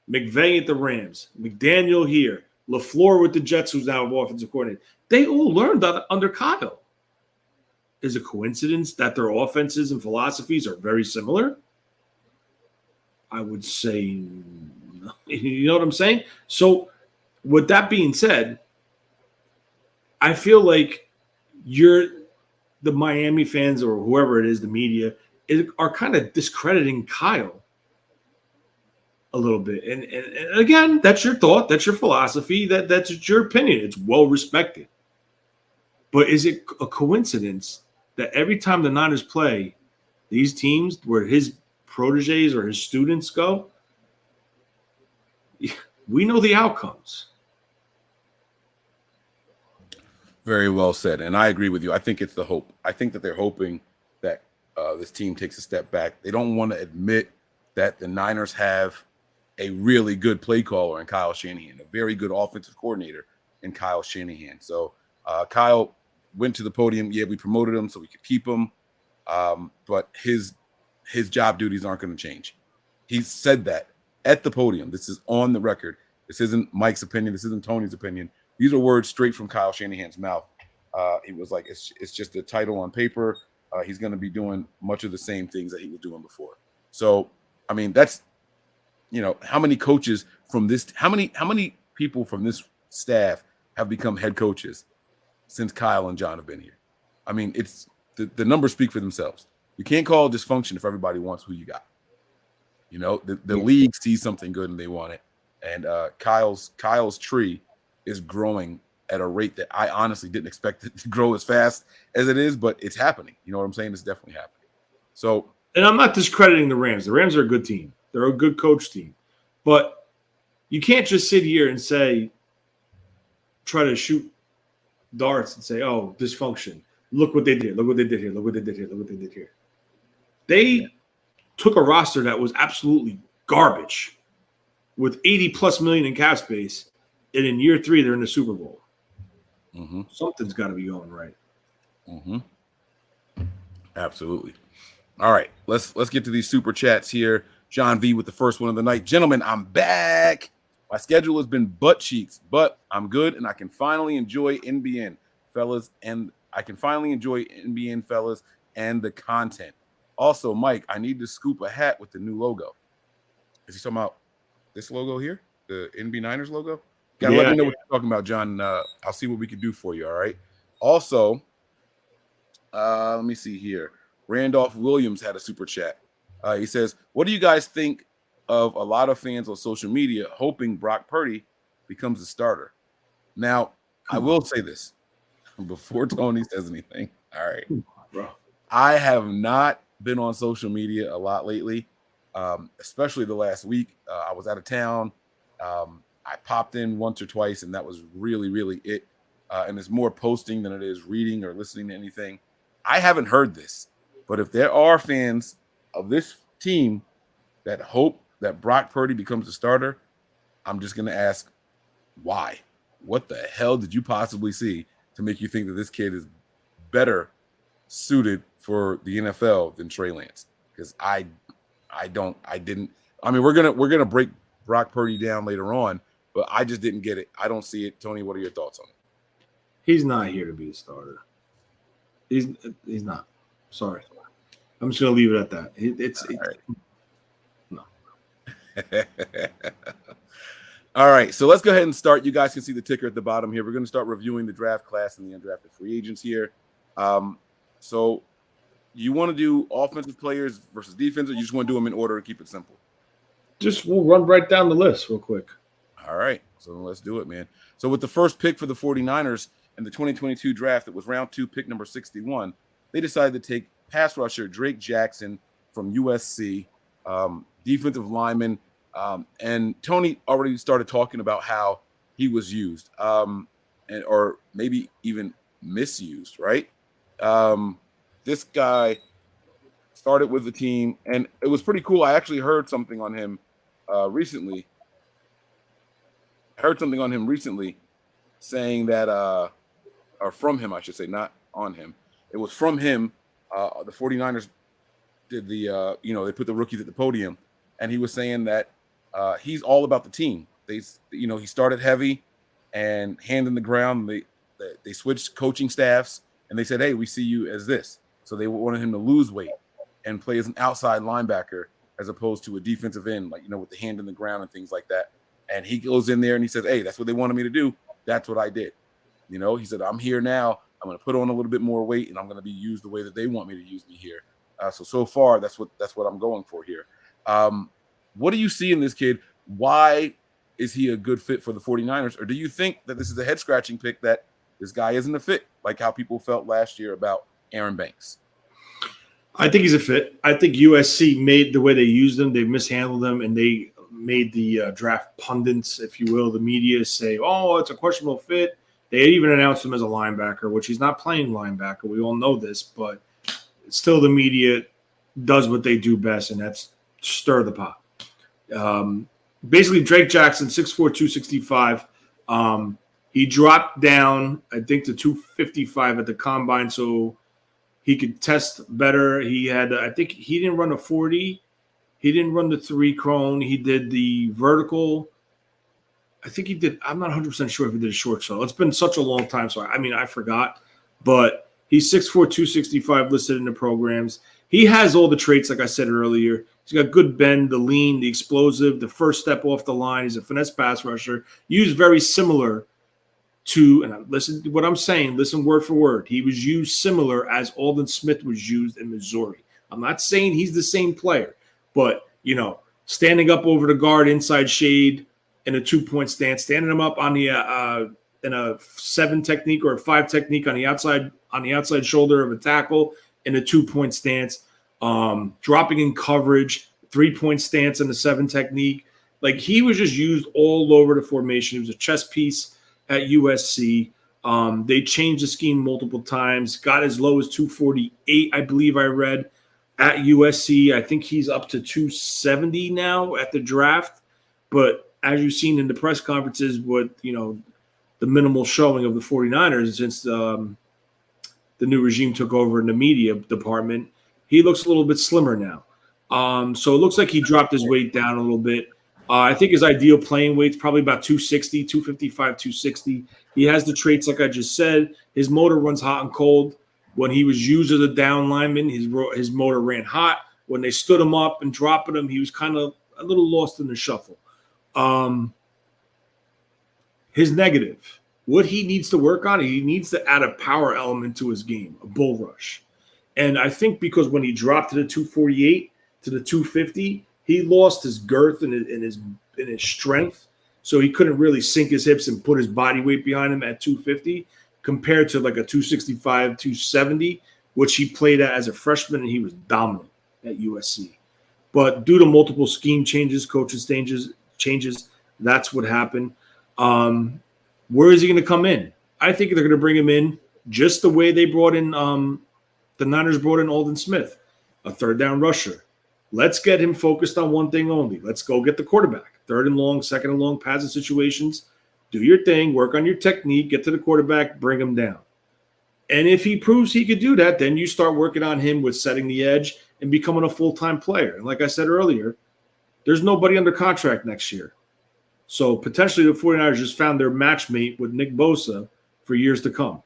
McVay at the Rams, McDaniel here, LaFleur with the Jets, who's now offensive coordinator, they all learned under Kyle. Is it a coincidence that their offenses and philosophies are very similar? I would say no. You know what I'm saying? So with that being said, I feel like the Miami fans or whoever it is, the media, are kind of discrediting Kyle a little bit. And again, that's your thought, that's your philosophy, that's your opinion. It's well respected. But is it a coincidence that every time the Niners play these teams where his proteges or his students go, we know the outcomes? Very well said. And I agree with you. I think it's the hope. I think that they're hoping that this team takes a step back. They don't want to admit that the Niners have a really good play caller in Kyle Shanahan, a very good offensive coordinator in Kyle Shanahan. So Kyle went to the podium. Yeah, we promoted him so we could keep him. But his job duties aren't going to change. He said that at the podium. This is on the record. This isn't Mike's opinion. This isn't Tony's opinion. These are words straight from Kyle Shanahan's mouth. He was like, it's just a title on paper. He's going to be doing much of the same things that he was doing before. So, I mean, that's, how many coaches from this, how many people from this staff have become head coaches since Kyle and John have been here? I mean, it's the numbers speak for themselves. You can't call it dysfunction if everybody wants who you got. The league sees something good and they want it. And Kyle's tree is growing at a rate that I honestly didn't expect it to grow as fast as it is, but it's happening. You know what I'm saying? It's definitely happening. So, and I'm not discrediting the Rams. The Rams are a good team. They're a good coach team. But you can't just sit here and try to shoot darts and say, oh, dysfunction. Look what they did. Look what they did here. Look what they did here. Look what they did here. They took a roster that was absolutely garbage with $80+ million in cap space, and in year 3, they're in the Super Bowl. Mm-hmm. Something's got to be going right. Mm-hmm. Absolutely. All right, let's get to these super chats here. John V with the first one of the night. Gentlemen, I'm back. My schedule has been butt cheeks, but I'm good, and I can finally enjoy NBN, fellas, and the content. Also, Mike, I need to scoop a hat with the new logo. Is he talking about this logo here, the NB Niners logo? Gotta let me know what you're talking about, John. I'll see what we can do for you. All right. Also, let me see here. Randolph Williams had a super chat. He says, "What do you guys think of a lot of fans on social media hoping Brock Purdy becomes a starter?" Now, I will say this before Tony says anything. All right, bro. I have not been on social media a lot lately, especially the last week. I was out of town. I popped in once or twice, and that was really, really it. And it's more posting than it is reading or listening to anything. I haven't heard this, but if there are fans of this team that hope that Brock Purdy becomes a starter, I'm just going to ask, why? What the hell did you possibly see to make you think that this kid is better suited for the NFL than Trey Lance? Because I didn't. I mean, we're gonna break Brock Purdy down later on, but I just didn't get it. I don't see it. Tony, what are your thoughts on it? He's not here to be a starter. He's not. Sorry. I'm just gonna leave it at that. No. All right, so let's go ahead and start. You guys can see the ticker at the bottom here. We're going to start reviewing the draft class and the undrafted free agents here. So you want to do offensive players versus defense, or you just want to do them in order and keep it simple? We'll run right down the list real quick. All right, so let's do it, man. So with the first pick for the 49ers in the 2022 draft, it was round 2, pick number 61. They decided to take pass rusher Drake Jackson from USC, defensive lineman. And Tony already started talking about how he was used, or maybe even misused, right? This guy started with the team, and it was pretty cool. I actually heard something on him recently. Saying that, or from him, I should say, not on him. It was from him. The 49ers did they put the rookies at the podium, and he was saying that he's all about the team. He started heavy and hand in the ground. They switched coaching staffs, and they said, "Hey, we see you as this." So they wanted him to lose weight and play as an outside linebacker as opposed to a defensive end, with the hand in the ground and things like that. And he goes in there and he says, "Hey, that's what they wanted me to do. That's what I did." He said, "I'm here now. I'm going to put on a little bit more weight, and I'm going to be used the way that they want me to use me here." So far, that's what I'm going for here. What do you see in this kid? Why is he a good fit for the 49ers? Or do you think that this is a head-scratching pick that this guy isn't a fit, like how people felt last year about Aaron Banks? I think he's a fit. I think USC made the way they used him. They mishandled him, and they made the draft pundits, if you will, the media say, oh, it's a questionable fit. They even announced him as a linebacker, which he's not playing linebacker. We all know this, but still the media does what they do best, and that's stir the pot. Basically, Drake Jackson, 6'4", 265. He dropped down, I think, to 255 at the combine, so he could test better. He had, I think, he didn't run a 40. He didn't run the 3 cone. He did the vertical. I think he did. I'm not 100% sure if he did a short shuttle. It's been such a long time, so I forgot. But he's 6'4", 265 listed in the programs. He has all the traits, like I said earlier. He's got good bend, the lean, the explosive, the first step off the line. He's a finesse pass rusher. Used very similar to, and listen to what I'm saying, listen word for word. He was used similar as Aldon Smith was used in Missouri. I'm not saying he's the same player, but, standing up over the guard, inside shade, in a 2-point stance, standing him up on the in a 7 technique or a 5 technique on the outside shoulder of a tackle in a 2-point stance, dropping in coverage, 3-point stance in the 7 technique. Like, he was just used all over the formation. He was a chess piece at USC. They changed the scheme multiple times, got as low as 248, I believe I read, at USC. I think he's up to 270 now at the draft. But as you've seen in the press conferences, the minimal showing of the 49ers since the new regime took over in the media department, he looks a little bit slimmer now. So it looks like he dropped his weight down a little bit. I think his ideal playing weight's probably about 260, 255, 260. He has the traits like I just said. His motor runs hot and cold. When he was used as a down lineman, his motor ran hot. When they stood him up and dropped him, he was kind of a little lost in the shuffle. His negative, what he needs to work on, he needs to add a power element to his game, a bull rush. And I think because when he dropped to the 248 to the 250, he lost his girth and his strength. So he couldn't really sink his hips and put his body weight behind him at 250 compared to like a 265, 270, which he played at as a freshman, and he was dominant at USC. But due to multiple scheme changes, coaches changes, that's what happened. Where is he going to come in? I think they're going to bring him in just the way they brought in the Niners brought in Aldon Smith, a third down rusher. Let's get him focused on one thing only. Let's go get the quarterback. 3rd and long, 2nd and long passing situations. Do your thing, work on your technique, get to the quarterback, bring him down. And if he proves he could do that, then you start working on him with setting the edge and becoming a full-time player. And like I said earlier, there's nobody under contract next year. So potentially the 49ers just found their matchmate with Nick Bosa for years to come.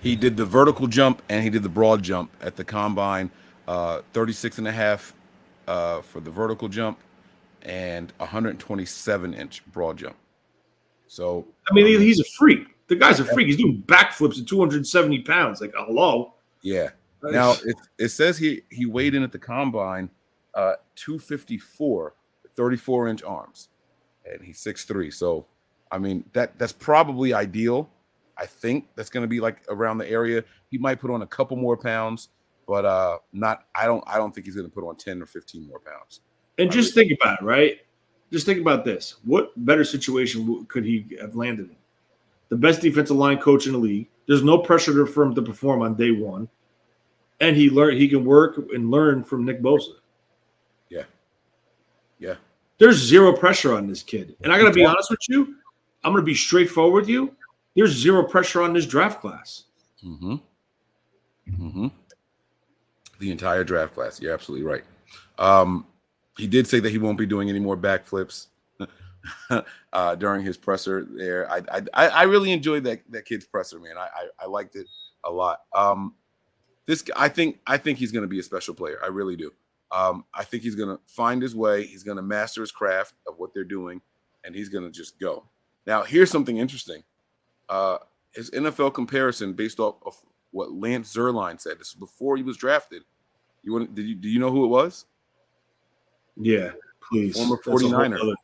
He did the vertical jump and he did the broad jump at the combine, 36.5 for the vertical jump and 127-inch broad jump. So I mean, he's a freak. The guy's a freak. He's doing backflips at 270 pounds. Like, hello. Yeah. Now it says he weighed in at the combine 254, 34-inch arms, and he's 6'3". So, I mean, that's probably ideal. I think that's going to be like around the area. He might put on a couple more pounds, but not. I don't think he's going to put on 10 or 15 more pounds. And just think about it, right? Just think about this. What better situation could he have landed in? The best defensive line coach in the league. There's no pressure for him to perform on day one. And he can work and learn from Nick Bosa. Yeah. Yeah. There's zero pressure on this kid. And I got to be honest with you. I'm going to be straightforward with you. There's zero pressure on this draft class. Mm-hmm. Mm-hmm. The entire draft class. You're absolutely right. He did say that he won't be doing any more backflips during his presser there. I really enjoyed that kid's presser, man. I liked it a lot. I think he's going to be a special player. I really do. I think he's going to find his way. He's going to master his craft of what they're doing, and he's going to just go. Now, here's something interesting. His NFL comparison based off of what Lance Zierlein said. This was before he was drafted. Do you know who it was? Yeah, please. Former 49er.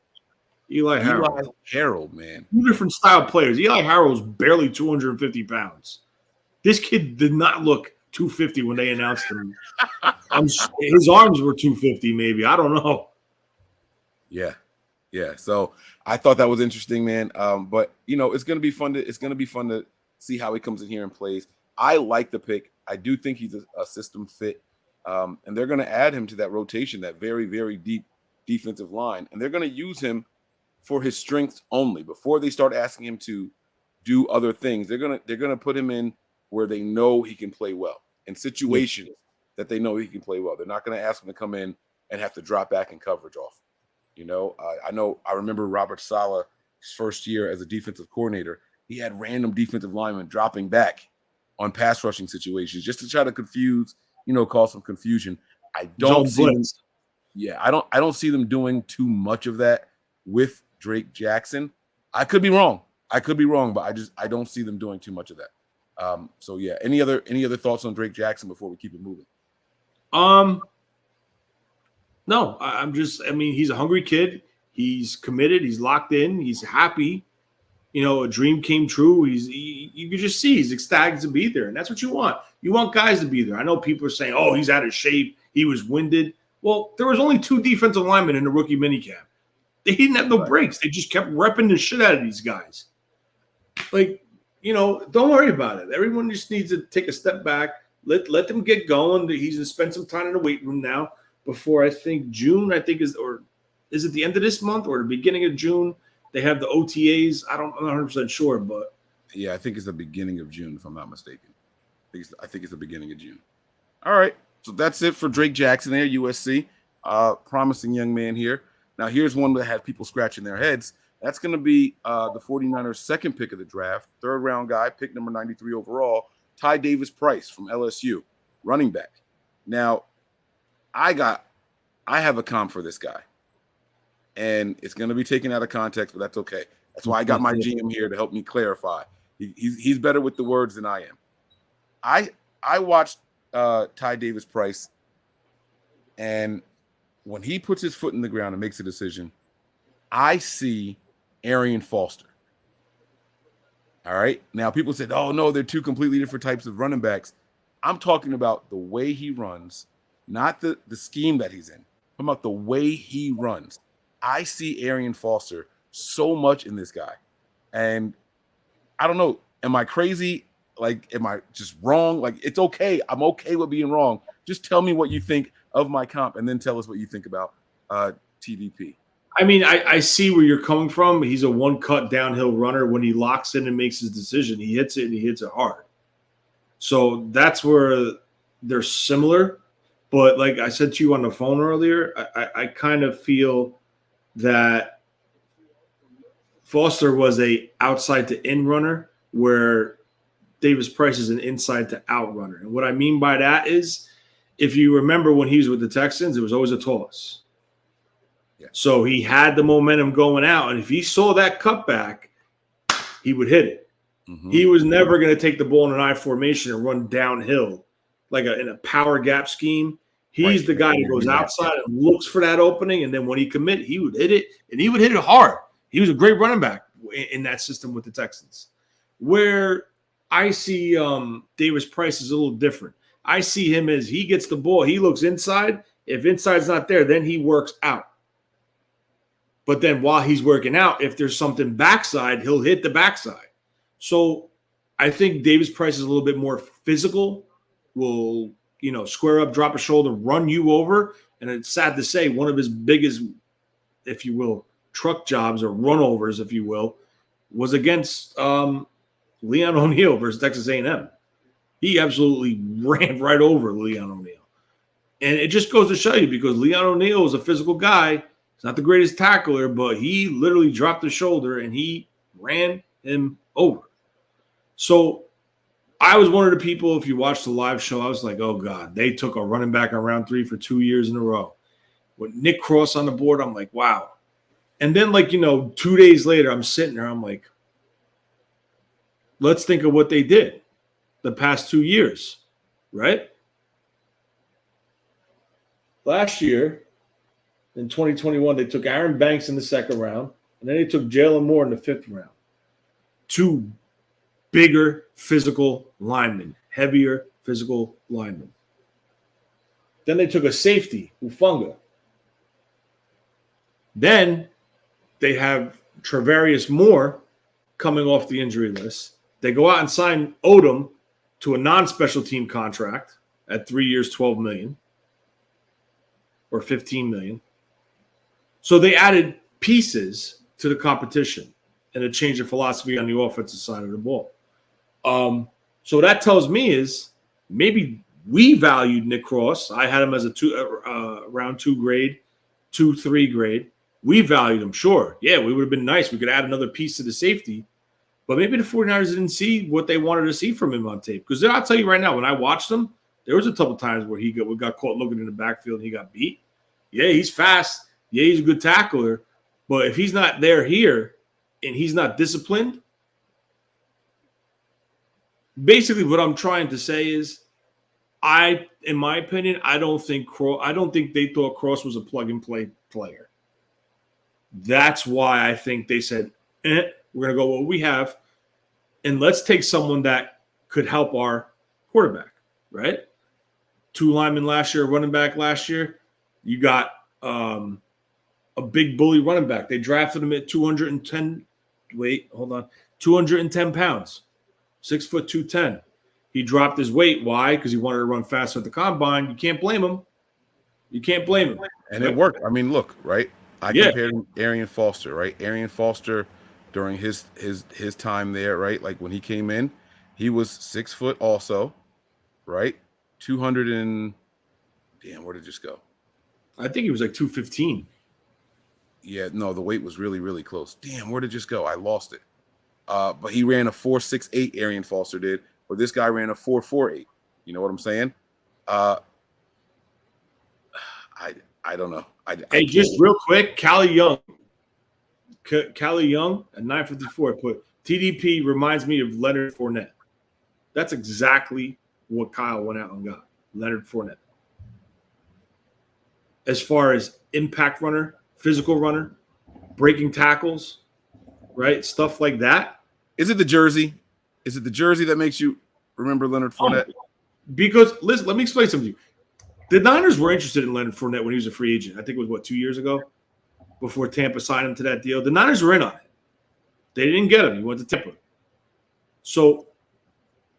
Eli Harold, man. 2 different style players. Eli Harold's barely 250 pounds. This kid did not look 250 when they announced him. His arms were 250, maybe. I don't know. Yeah. So I thought that was interesting, man. But it's gonna be fun to see how he comes in here and plays. I like the pick. I do think he's a system fit. And they're gonna add him to that rotation, that very, very deep defensive line, and they're gonna use him for his strengths only. Before they start asking him to do other things, they're gonna put him in where they know he can play well, in situations that they know he can play well. They're not gonna ask him to come in and have to drop back in coverage off. I remember Robert Saleh, his first year as a defensive coordinator, he had random defensive linemen dropping back on pass rushing situations just to try to confuse, cause some confusion. I don't see them doing too much of that with Drake Jackson. I could be wrong, but I don't see them doing too much of that. So yeah, any other thoughts on Drake Jackson before we keep it moving? No, he's a hungry kid. He's committed. He's locked in. He's happy. A dream came true. You can just see he's ecstatic to be there, and that's what you want. You want guys to be there. I know people are saying, "Oh, he's out of shape. He was winded." Well, there was only 2 defensive linemen in the rookie minicamp. They didn't have no breaks. They just kept repping the shit out of these guys. Don't worry about it. Everyone just needs to take a step back. Let them get going. He's going to spend some time in the weight room now before I think June. Is it the end of this month or the beginning of June? They have the OTAs. I'm not 100% sure, but yeah, I think it's the beginning of June, if I'm not mistaken. I think it's the beginning of June. All right, so that's it for Drake Jackson there, USC. Promising young man here. Now, here's one that had people scratching their heads. That's going to be the 49ers' second pick of the draft, 3rd round guy, pick number 93 overall, Ty Davis Price from LSU, running back. Now, I have a comp for this guy, and it's going to be taken out of context, but that's okay. That's why I got my GM here to help me clarify. He's better with the words than I am. I watched Ty Davis Price, and when he puts his foot in the ground and makes a decision, I see Arian Foster. All right. Now, people said, "Oh no, they're 2 completely different types of running backs." I'm talking about the way he runs, not the scheme that he's in. I'm about the way he runs. I see Arian Foster so much in this guy, and I don't know. Am I crazy? Am I just wrong? It's okay. I'm okay with being wrong. Just tell me what you think of my comp, and then tell us what you think about TDP. I see where you're coming from. He's a one-cut downhill runner. When he locks in and makes his decision, he hits it, and he hits it hard. So that's where they're similar. But like I said to you on the phone earlier, I kind of feel that Foster was a outside to in runner, where Davis Price is an inside to out runner. And what I mean by that is, if you remember when he was with the Texans, it was always a toss. Yeah. So he had the momentum going out, and if he saw that cutback, he would hit it. Mm-hmm. He was never going to take the ball in an I formation and run downhill in a power gap scheme. He's the guy that goes outside and looks for that opening, and then when he commit, he would hit it, and he would hit it hard. He was a great running back in that system with the Texans. Where I see Davis Price is a little different. I see him as he gets the ball, he looks inside. If inside's not there, then he works out. But then while he's working out, if there's something backside, he'll hit the backside. So I think Davis Price is a little bit more physical, will, square up, drop a shoulder, run you over. And it's sad to say one of his biggest, if you will, truck jobs or runovers, if you will, was against Leon O'Neal versus Texas A&M. He absolutely ran right over Leon O'Neal. And it just goes to show you, because Leon O'Neal is a physical guy. He's not the greatest tackler, but he literally dropped the shoulder and he ran him over. So I was one of the people, if you watched the live show, I was like, oh, God, they took a running back on round 3 for 2 years in a row. With Nick Cross on the board, I'm like, wow. And then, 2 days later, I'm sitting there, I'm like, let's think of what they did. the past 2 years, right? Last year, in 2021, they took Aaron Banks in the second round, and then they took Jalen Moore in the fifth round. 2 bigger physical linemen, heavier physical linemen. Then they took a safety, Ufunga. Then they have Travarius Moore coming off the injury list. They go out and sign Odom to a non-special team contract at 3 years, $12 million or $15 million. So they added pieces to the competition and a change of philosophy on the offensive side of the ball. So that tells me is maybe we valued Nick Cross. I had him as a round 2 grade, 2-3 grade. We valued him, sure. Yeah, we would have been nice. We could add another piece to the safety. But maybe the 49ers didn't see what they wanted to see from him on tape. Because I'll tell you right now, when I watched him, there was a couple times where we got caught looking in the backfield and he got beat. Yeah, he's fast. Yeah, he's a good tackler. But if he's not here and he's not disciplined, basically what I'm trying to say is in my opinion, I don't think they thought Cross was a plug-and-play player. That's why I think they said, we're going to go what we have, and let's take someone that could help our quarterback, right? 2 linemen last year, running back last year. You got a big bully running back. They drafted him at 210 pounds, 6 foot 210. He dropped his weight. Why? Because he wanted to run faster at the combine. You can't blame him. And it worked. I mean, look, right? I compared him to Arian Foster, right? Arian Foster during his time there, right? Like when he came in, he was 6 foot also, right? 200 and where did it just go? I think he was like 215. Yeah, no, the weight was really, really close. Damn, where did it just go? I lost it. But he ran a 4.68, Arian Foster did, but this guy ran a 4.48. You know what I'm saying? I don't know. Just real quick, Kalia Young at 954 put TDP reminds me of Leonard Fournette. That's exactly what Kyle went out and got. Leonard Fournette. As far as impact runner, physical runner, breaking tackles, right? Stuff like that. Is it the jersey? Is it the jersey that makes you remember Leonard Fournette? Because, listen, let me explain something to you. The Niners were interested in Leonard Fournette when he was a free agent. I think it was, 2 years ago? Before Tampa signed him to that deal. The Niners were in on it. They didn't get him. He went to Tampa. So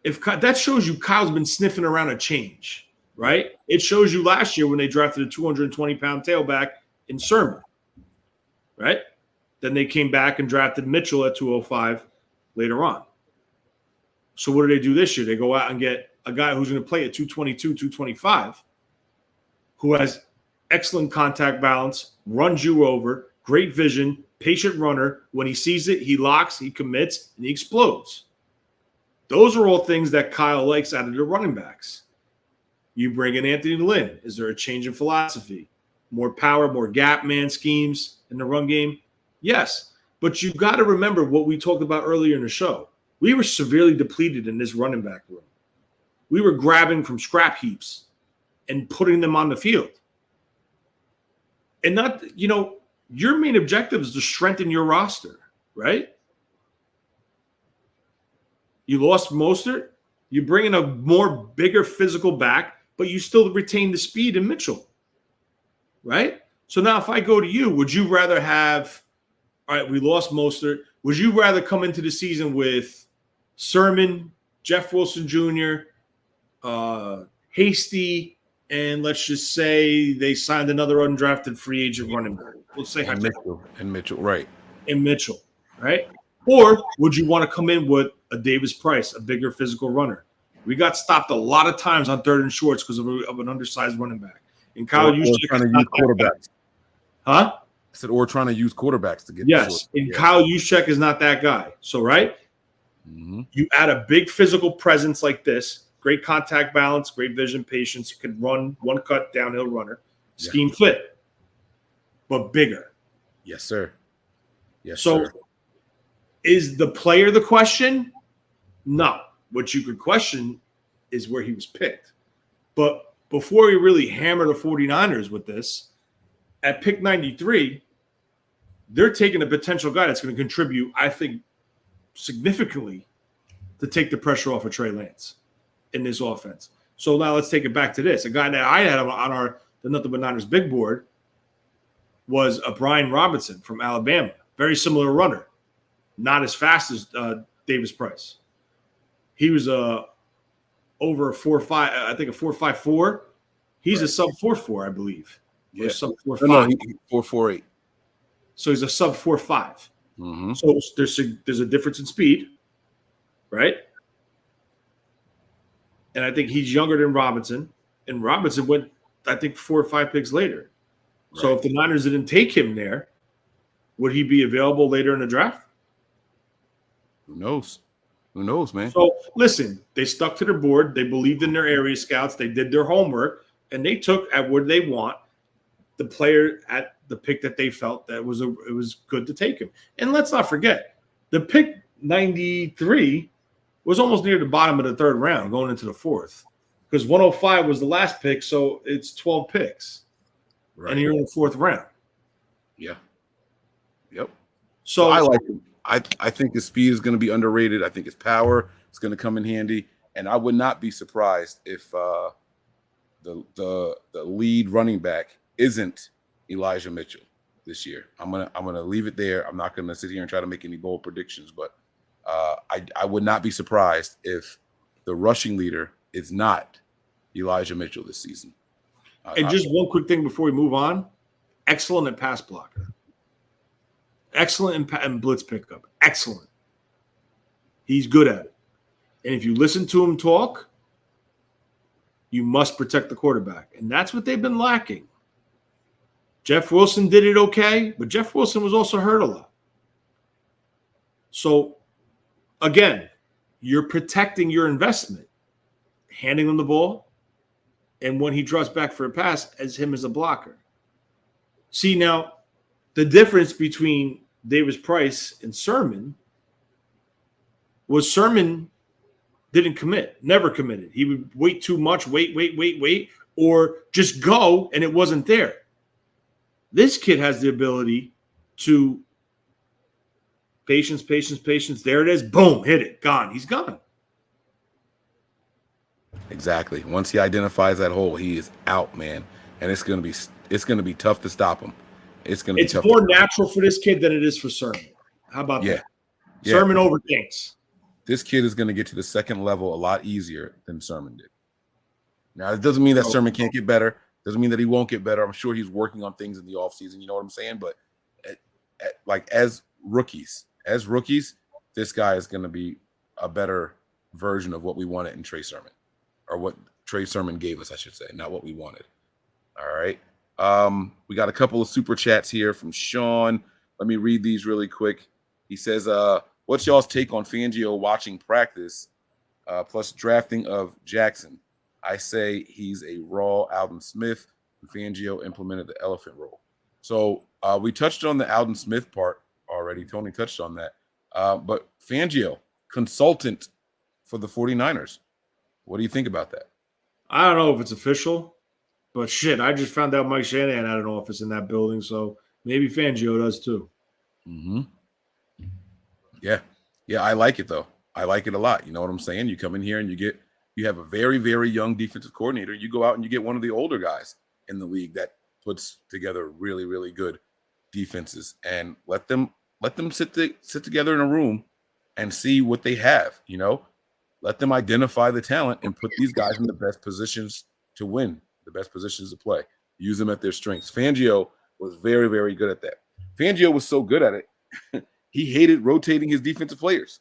if that shows you Kyle's been sniffing around a change, right? It shows you last year when they drafted a 220-pound tailback in Sermon, right? Then they came back and drafted Mitchell at 205 later on. So what do they do this year? They go out and get a guy who's going to play at 222, 225, who has excellent contact balance, runs you over, great vision, patient runner. When he sees it, he locks, he commits, and he explodes. Those are all things that Kyle likes out of the running backs. You bring in Anthony Lynn. Is there a change in philosophy? More power, more gap man schemes in the run game? Yes. But you've got to remember what we talked about earlier in the show. We were severely depleted in this running back room. We were grabbing from scrap heaps and putting them on the field. And not, your main objective is to strengthen your roster, right? You lost Mostert. You bring in a bigger physical back, but you still retain the speed in Mitchell, right? So now if I go to you, would you rather have, all right, we lost Mostert. Would you rather come into the season with Sermon, Jeff Wilson Jr., Hasty, and let's just say they signed another undrafted free agent running back. Let's say Mitchell, right? And Mitchell, right? Or would you want to come in with a Davis Price, a bigger physical runner? We got stopped a lot of times on 3rd and shorts because of an undersized running back. And Kyle Juszczyk trying to use quarterbacks. Huh? I said, or trying to use quarterbacks to get. Yes, and Kyle Juszczyk is not that guy. So, right? Mm-hmm. You add a big physical presence like this, great contact balance, great vision, patience. You can run one cut downhill runner, scheme fit, but bigger. Yes, sir. Yes, sir. So, is the player the question? No. what you could question is where he was picked. But before we really hammer the 49ers with this, at pick 93, they're taking a potential guy that's going to contribute, I think, significantly to take the pressure off of Trey Lance in this offense. So now let's take it back to this. A guy that I had on the Nothing But Niners big board was a Brian Robinson from Alabama. Very similar runner. Not as fast as Davis Price. He was over a 4.5, I think a 4.54. He's a sub 4.4, I believe. Yeah. Or sub 4.5. No, 4.48. So he's a sub 4.5. Mm-hmm. So there's a difference in speed, right? And I think he's younger than Robinson. And Robinson went, I think, 4 or 5 picks later. Right. So if the Niners didn't take him there, would he be available later in the draft? Who knows? Who knows, man? So listen, they stuck to their board. They believed in their area scouts. They did their homework, and they took at what they want the player at the pick that they felt that it was good to take him. And let's not forget, the pick 93 was almost near the bottom of the third round, going into the fourth, because 105 was the last pick, so it's 12 picks, right. And you're in the fourth round. Yeah. Yep. So I like him. I think his speed is going to be underrated. I think his power is going to come in handy, and I would not be surprised if the lead running back isn't Elijah Mitchell this year. I'm gonna leave it there. I'm not gonna sit here and try to make any bold predictions, but I would not be surprised if the rushing leader is not Elijah Mitchell this season. And just one quick thing before we move on: excellent at pass blocker. Excellent in blitz pickup. Excellent. He's good at it. And if you listen to him talk, you must protect the quarterback. And that's what they've been lacking. Jeff Wilson did it okay, but Jeff Wilson was also hurt a lot. So, again, you're protecting your investment, handing him the ball, and when he draws back for a pass, as him as a blocker. See, now, the difference between Davis Price and Sermon was Sermon didn't commit, never committed. He would wait too much, wait, or just go, and it wasn't there. This kid has the ability to patience. There it is. Boom, hit it. Gone. He's gone. Exactly. Once he identifies that hole, he is out, man. And it's gonna be tough to stop him. It's more natural for this kid than it is for Sermon. How about that? Yeah. Sermon overthinks. This kid is going to get to the second level a lot easier than Sermon did. Now, it doesn't mean that Sermon can't get better. Doesn't mean that he won't get better. I'm sure he's working on things in the offseason. You know what I'm saying? But as rookies, this guy is going to be a better version of what we wanted in Trey Sermon, or what Trey Sermon gave us, I should say, not what we wanted. All right. We got a couple of super chats here from Sean. Let me read these really quick. He says, what's y'all's take on Fangio watching practice plus drafting of Jackson? I say he's a raw Alden Smith, and Fangio implemented the elephant role. So we touched on the Alden Smith part already. Tony touched on that. But Fangio, consultant for the 49ers. What do you think about that? I don't know if it's official. But shit, I just found out Mike Shanahan had an office in that building, so maybe Fangio does too. Mm-hmm. Yeah, I like it though. I like it a lot. You know what I'm saying? You come in here and you have a very, very young defensive coordinator. You go out and you get one of the older guys in the league that puts together really, really good defenses, and let them sit together in a room and see what they have. You know, let them identify the talent and put these guys in the best positions to win. The best positions to play, use them at their strengths. Fangio was very, very good at that. Fangio was so good at it, he hated rotating his defensive players.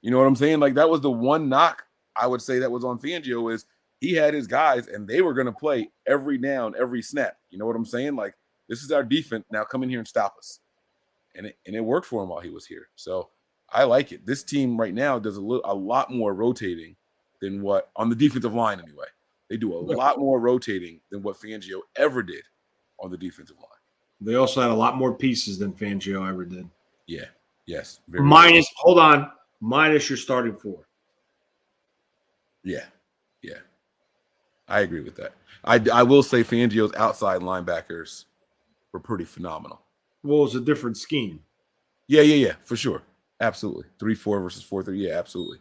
You know what I'm saying? Like, that was the one knock I would say that was on Fangio, is he had his guys and they were going to play every down, every snap. You know what I'm saying? Like, this is our defense. Now come in here and stop us. And it worked for him while he was here. So I like it. This team right now does a lot more rotating than what, on the defensive line anyway. They do a lot more rotating than what Fangio ever did on the defensive line. They also had a lot more pieces than Fangio ever did. Yeah. Yes. Minus your starting four. Yeah. I agree with that. I will say Fangio's outside linebackers were pretty phenomenal. Well, it's a different scheme. Yeah, for sure. Absolutely. 3-4 versus 4-3. Yeah, absolutely.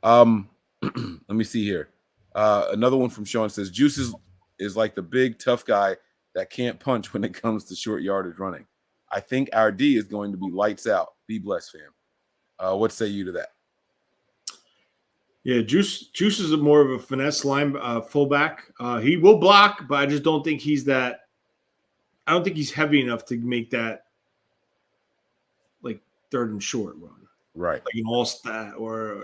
Let me see here. Another one from Sean says, Juice is like the big, tough guy that can't punch when it comes to short yardage running. I think our D is going to be lights out. Be blessed, fam. What say you to that? Yeah, Juice is more of a finesse line fullback. He will block, but I just don't think he's that. I don't think he's heavy enough to make that like third and short run, Right? Like an All-Stat or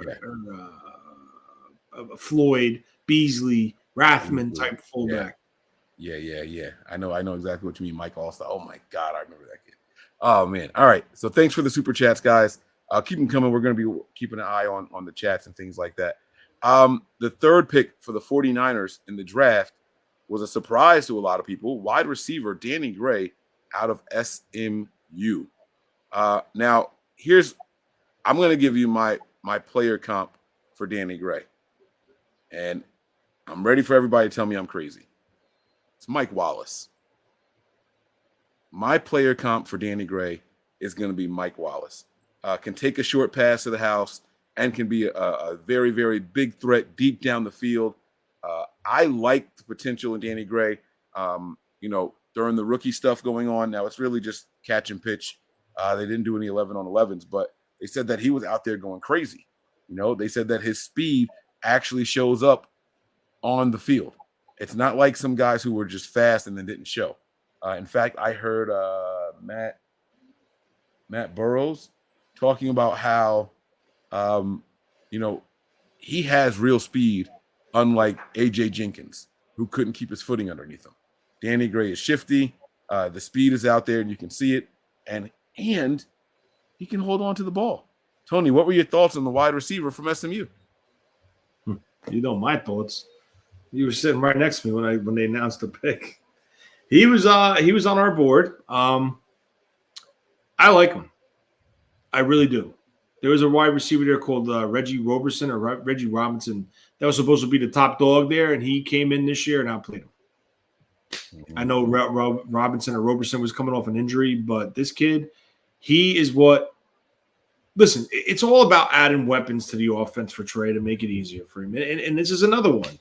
a Floyd, Beasley, Rathman type fullback. Yeah. I know exactly what you mean, Mike Allstar. Oh my God, I remember that kid. Oh man. All right. So thanks for the super chats, guys. Keep them coming. We're going to be keeping an eye on the chats and things like that. The third pick for the 49ers in the draft was a surprise to a lot of people. Wide receiver Danny Gray out of SMU. Now, I'm going to give you my player comp for Danny Gray. And I'm ready for everybody to tell me I'm crazy. It's Mike Wallace. My player comp for Danny Gray is going to be Mike Wallace. Can take a short pass to the house and can be a very, very big threat deep down the field. I like the potential in Danny Gray. During the rookie stuff going on, now it's really just catch and pitch. They didn't do any 11-on-11s, but they said that he was out there going crazy. They said that his speed actually shows up on the field. It's not like some guys who were just fast and then didn't show. In fact, I heard Matt Burrows talking about how, he has real speed, unlike A.J. Jenkins, who couldn't keep his footing underneath him. Danny Gray is shifty. The speed is out there, and you can see it. And he can hold on to the ball. Tony, what were your thoughts on the wide receiver from SMU? You know my thoughts. You were sitting right next to me when they announced the pick. He was on our board. I like him. I really do. There was a wide receiver there called Reggie Robinson that was supposed to be the top dog there, and he came in this year and outplayed him. I know Robinson or Roberson was coming off an injury, but this kid, he is what – listen, it's all about adding weapons to the offense for Trey to make it easier for him. And this is another one.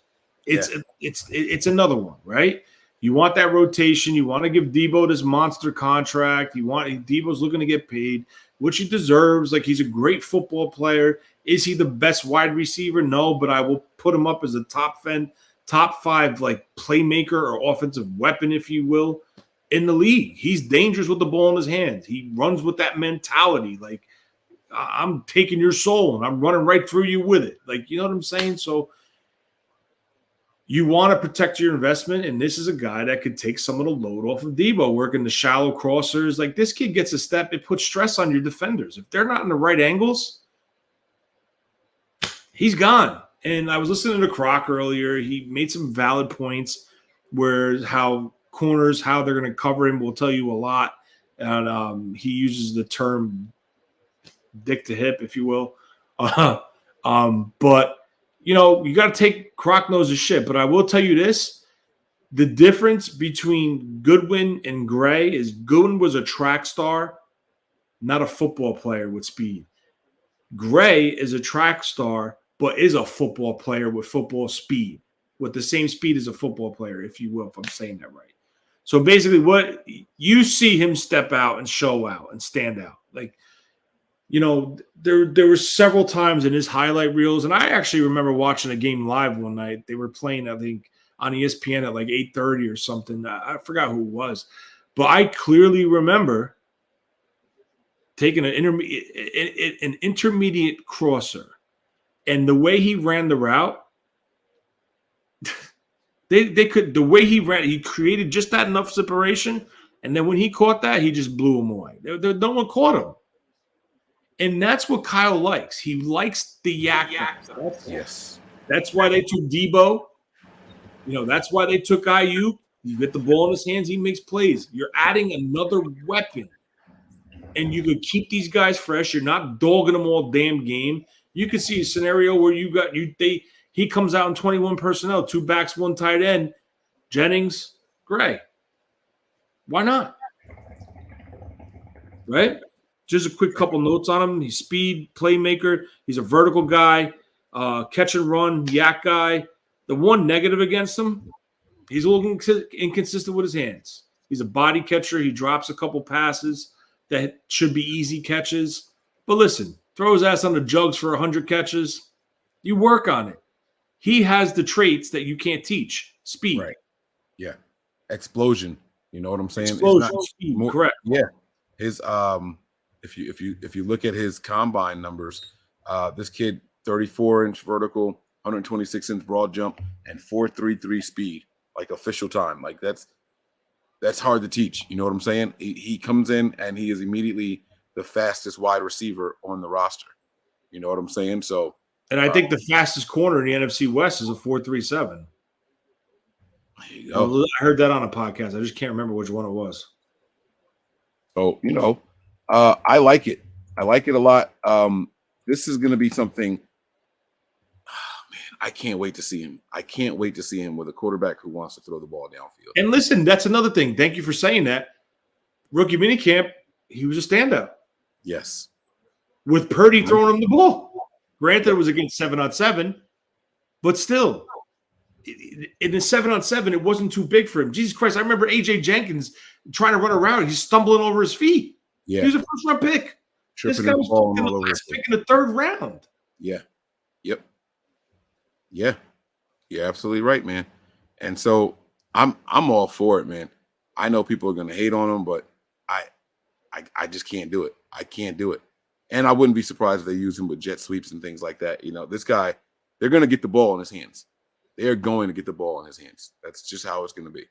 It's another one, right? You want that rotation. You want to give Debo this monster contract. Debo's looking to get paid, which he deserves. Like, he's a great football player. Is he the best wide receiver? No, but I will put him up as a top 5 like playmaker or offensive weapon, if you will, in the league. He's dangerous with the ball in his hands. He runs with that mentality. Like, I'm taking your soul and I'm running right through you with it. Like, you know what I'm saying? So you want to protect your investment, and this is a guy that could take some of the load off of Debo, working the shallow crossers. Like, this kid gets a step, it puts stress on your defenders. If they're not in the right angles, he's gone. And I was listening to Croc earlier. He made some valid points where how corners, how they're going to cover him will tell you a lot. And he uses the term dick to hip, if you will. But you got to take Croc knows his shit. But I will tell you this. The difference between Goodwin and Gray is Goodwin was a track star, not a football player with speed. Gray is a track star, but is a football player with football speed, with the same speed as a football player, if you will, if I'm saying that right. So basically what you see him step out and show out and stand out. Like, there were several times in his highlight reels, and I actually remember watching a game live one night. They were playing, I think, on ESPN at like 8:30 or something. I forgot who it was. But I clearly remember taking an intermediate crosser, and the way he ran the route, the way he ran, he created just that enough separation, and then when he caught that, he just blew him away. No one caught him. And that's what Kyle likes. He likes the yak. Yes. That's why they took Debo. That's why they took IU. You get the ball in his hands, he makes plays. You're adding another weapon. And you could keep these guys fresh. You're not dogging them all damn game. You could see a scenario where He comes out in 21 personnel, 2 backs, 1 tight end, Jennings, Gray. Why not? Right? Just a quick couple notes on him. He's speed, playmaker. He's a vertical guy, catch and run, yak guy. The one negative against him, he's a little inconsistent with his hands. He's a body catcher. He drops a couple passes that should be easy catches. But listen, throw his ass on the jugs for 100 catches. You work on it. He has the traits that you can't teach. Speed. Right. Yeah. Explosion. You know what I'm saying? Explosion, speed. Correct. Yeah. His if you look at his combine numbers, this kid 34-inch vertical, 126-inch broad jump, and 4.33 speed, like official time. Like that's hard to teach. You know what I'm saying? He comes in and he is immediately the fastest wide receiver on the roster. You know what I'm saying? So, and I think the fastest corner in the NFC West is a 4.37. There you go. I heard that on a podcast. I just can't remember which one it was. So, I like it. I like it a lot. This is going to be something. Oh, man, I can't wait to see him. I can't wait to see him with a quarterback who wants to throw the ball downfield. And listen, that's another thing. Thank you for saying that. Rookie minicamp, he was a standout. Yes. With Purdy throwing him the ball. Granted, it was against 7-on-7, but still, in the 7-on-7, it wasn't too big for him. Jesus Christ, I remember A.J. Jenkins trying to run around. He's stumbling over his feet. Yeah. He was a first-round pick. This guy was all over his pick in the 3rd round. Yeah. Yep. Yeah. You're absolutely right, man. And so I'm all for it, man. I know people are going to hate on him, but I just can't do it. I can't do it. And I wouldn't be surprised if they use him with jet sweeps and things like that. This guy, they're going to get the ball in his hands. They're going to get the ball in his hands. That's just how it's going to be.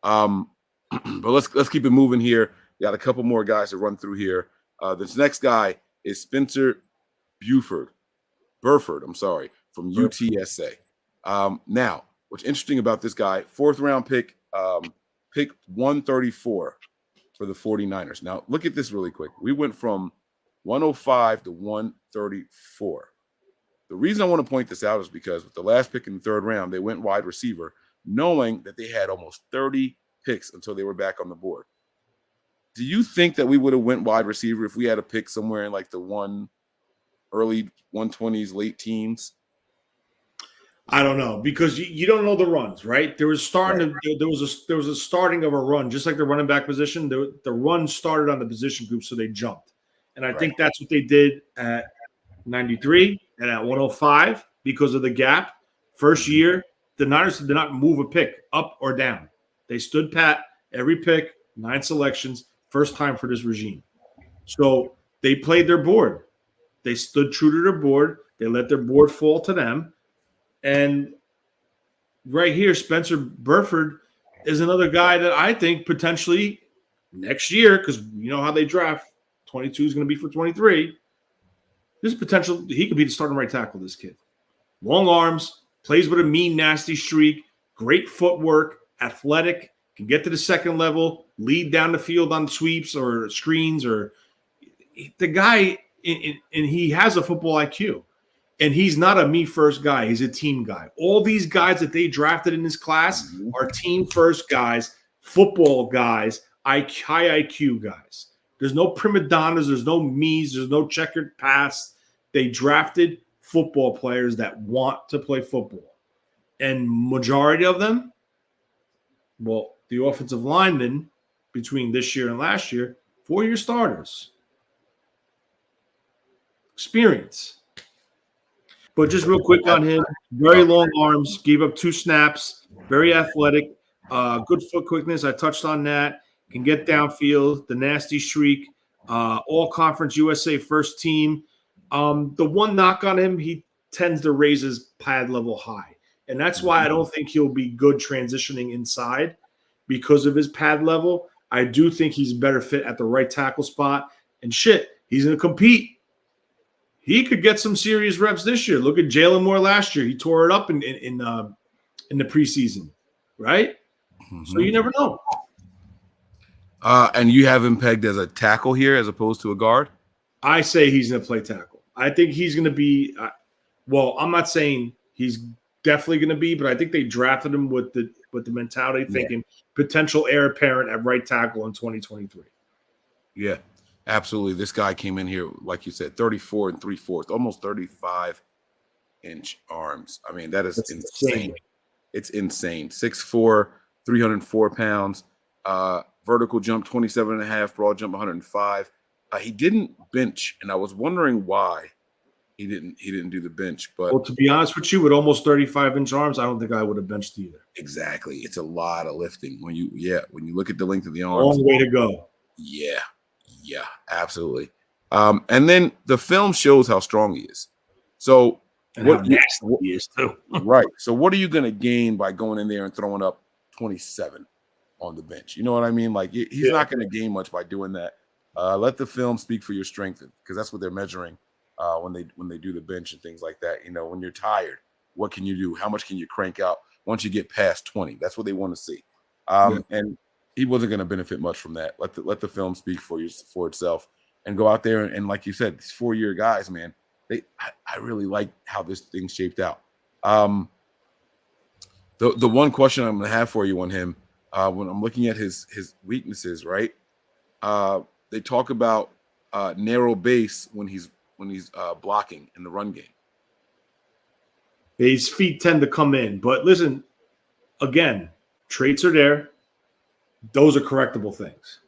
But let's keep it moving here. We got a couple more guys to run through here. This next guy is Spencer Burford, from UTSA. Now, what's interesting about this guy, 4th round pick, pick 134 for the 49ers. Now, look at this really quick. We went from 105 to 134. The reason I want to point this out is because with the last pick in the 3rd round, they went wide receiver, knowing that they had almost 30 picks until they were back on the board. Do you think that we would have went wide receiver if we had a pick somewhere in like the early 120s, late teens? I don't know, because you don't know the runs, right? There was a starting of a run, just like the running back position. The run started on the position group, so they jumped. And I think that's what they did at 93 and at 105 because of the gap. First year, the Niners did not move a pick up or down. They stood pat every pick, 9 selections, first time for this regime. So they played their board. They stood true to their board. They let their board fall to them. And right here, Spencer Burford is another guy that I think potentially next year, because you know how they draft, 22 is going to be for 23. There's potential he could be the starting right tackle, this kid. Long arms, plays with a mean, nasty streak, great footwork, athletic, can get to the second level, lead down the field on sweeps or screens. Or the guy, and he has a football IQ. And he's not a me-first guy. He's a team guy. All these guys that they drafted in this class are team-first guys, football guys, high IQ guys. There's no prima donnas. There's no me's. There's no checkered past. They drafted football players that want to play football. And majority of them, well, the offensive linemen between this year and last year, 4-year starters. Experience. But just real quick on him, very long arms, gave up 2 snaps, very athletic, good foot quickness. I touched on that. Can get downfield, the nasty streak, all-conference USA first team. The one knock on him, he tends to raise his pad level high. And that's why I don't think he'll be good transitioning inside because of his pad level. I do think he's a better fit at the right tackle spot. And shit, he's going to compete. He could get some serious reps this year. Look at Jalen Moore last year. He tore it up in the preseason, right? Mm-hmm. So you never know. And you have him pegged as a tackle here as opposed to a guard? I say he's going to play tackle. I think he's going to be well, I'm not saying he's definitely going to be, but I think they drafted him with the mentality thinking potential heir apparent at right tackle in 2023. Yeah, absolutely. This guy came in here, like you said, 34 and 3/4, almost 35-inch arms. I mean, that's insane. It's insane. 6'4", 304 pounds. Vertical jump 27.5, broad jump 105. He didn't bench, and I was wondering why he didn't do the bench. But well, to be honest with you, with almost 35-inch arms, I don't think I would have benched either. Exactly. It's a lot of lifting when you look at the length of the arms. Long way to go. Yeah, absolutely. And then the film shows how strong he is. So and how nasty he is too. Right. So what are you going to gain by going in there and throwing up 27 on the bench? You know what I mean? Like he's not going to gain much by doing that. Let the film speak for your strength, because that's what they're measuring when they do the bench and things like that. You know, when you're tired, what can you do? How much can you crank out once you get past 20? That's what they want to see. And he wasn't going to benefit much from that. Let the film speak for itself, and go out there and like you said, these 4-year guys, man. I really like how this thing shaped out. The one question I'm going to have for you on him, when I'm looking at his weaknesses, right? They talk about narrow base when he's blocking in the run game. His feet tend to come in, but listen, again, traits are there. Those are correctable things.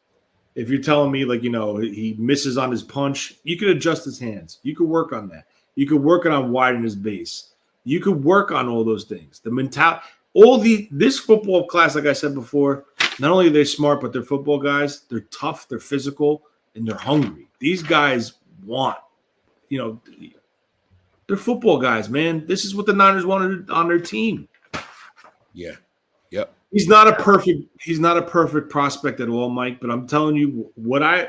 If you're telling me, like, you know, he misses on his punch, you could adjust his hands. You could work on that. You could work on widening his base. You could work on all those things. The mentality, this football class, like I said before, not only are they smart, but they're football guys. They're tough, they're physical, and they're hungry. These guys want, you know, they're football guys, man. This is what the Niners wanted on their team. Yeah. Yep. He's not a perfect prospect at all, Mike, but I'm telling you what I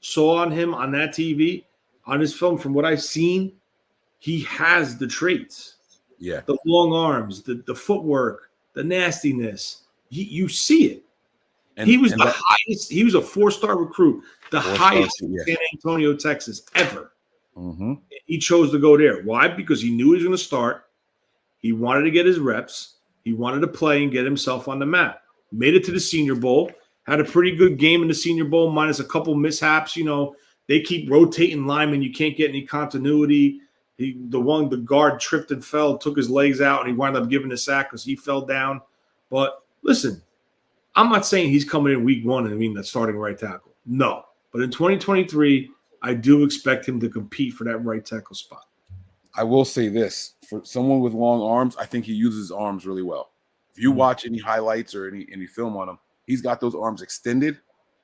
saw on him on that TV, on his film, from what I've seen, he has the traits. Yeah. The long arms, the footwork, the nastiness. You see it. And he was highest. He was a 4-star recruit, the highest in San Antonio, Texas ever. Mm-hmm. He chose to go there. Why? Because he knew he was going to start. He wanted to get his reps. He wanted to play and get himself on the map. Made it to the Senior Bowl. Had a pretty good game in the Senior Bowl, minus a couple mishaps. You know, they keep rotating linemen. You can't get any continuity. The guard tripped and fell, took his legs out, and he wound up giving a sack because he fell down. But listen, I'm not saying he's coming in week 1 and that's starting right tackle. No. But in 2023, I do expect him to compete for that right tackle spot. I will say this. For someone with long arms, I think he uses his arms really well. If you watch any highlights or any film on him, he's got those arms extended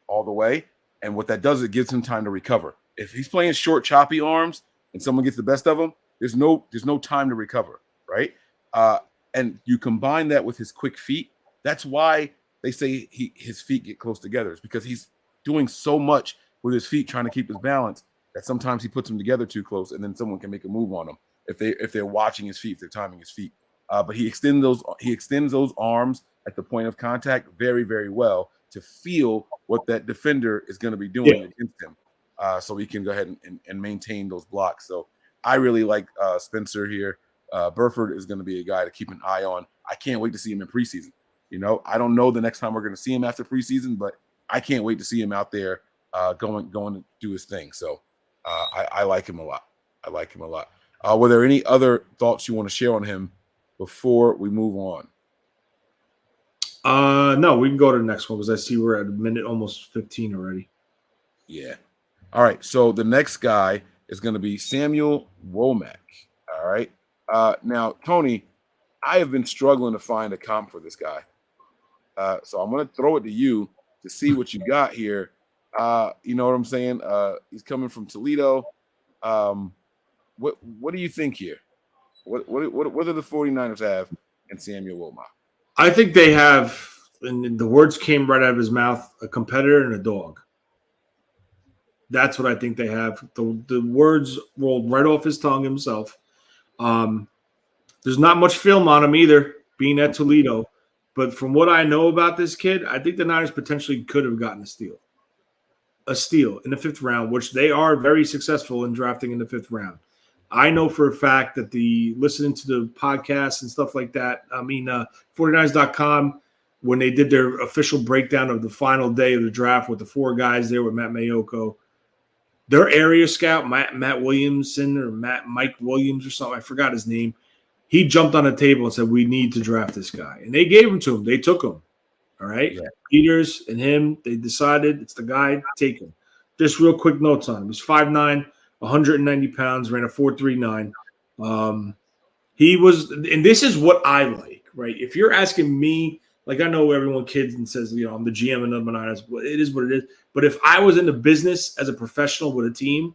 all the way. And what that does, it gives him time to recover. If he's playing short, choppy arms and someone gets the best of him, there's no time to recover, right? And you combine that with his quick feet. That's why they say his feet get close together. It's because he's doing so much with his feet, trying to keep his balance, that sometimes he puts them together too close, and then someone can make a move on him if they're watching his feet, if they're timing his feet. But he extends those arms at the point of contact very, very well to feel what that defender is going to be doing against him, so he can go ahead and maintain those blocks. So I really like Spencer here. Burford is going to be a guy to keep an eye on. I can't wait to see him in preseason. You know, I don't know the next time we're going to see him after preseason, but I can't wait to see him out there going to do his thing. So I like him a lot. Were there any other thoughts you want to share on him before we move on? No, we can go to the next one because I see we're at a minute almost 15 already. Yeah. All right. So the next guy is going to be Samuel Womack. All right. Now, Tony, I have been struggling to find a comp for this guy. So I'm going to throw it to you to see what you got here. You know what I'm saying? He's coming from Toledo. What do you think here? What do the 49ers have in Samuel Womack? I think they have, and the words came right out of his mouth, a competitor and a dog. That's what I think they have. The words rolled right off his tongue himself. There's not much film on him either, being at Toledo. But from what I know about this kid, I think the Niners potentially could have gotten a steal in the 5th round, which they are very successful in drafting in the 5th round. I know for a fact that listening to the podcasts and stuff like that, 49ers.com, when they did their official breakdown of the final day of the draft with the 4 guys there with Matt Mayoko, their area scout, Matt Williamson or Mike Williams or something, I forgot his name, he jumped on the table and said, we need to draft this guy. And they gave him to him. They took him. All right? Yeah. Peters and him, they decided it's the guy, take him. Just real quick notes on him. He's 5'9", 190 pounds, ran a 4.39. He was – and this is what I like, right? If you're asking me – like, I know everyone kids and says, I'm the GM of the Niners. It is what it is. But if I was in the business as a professional with a team,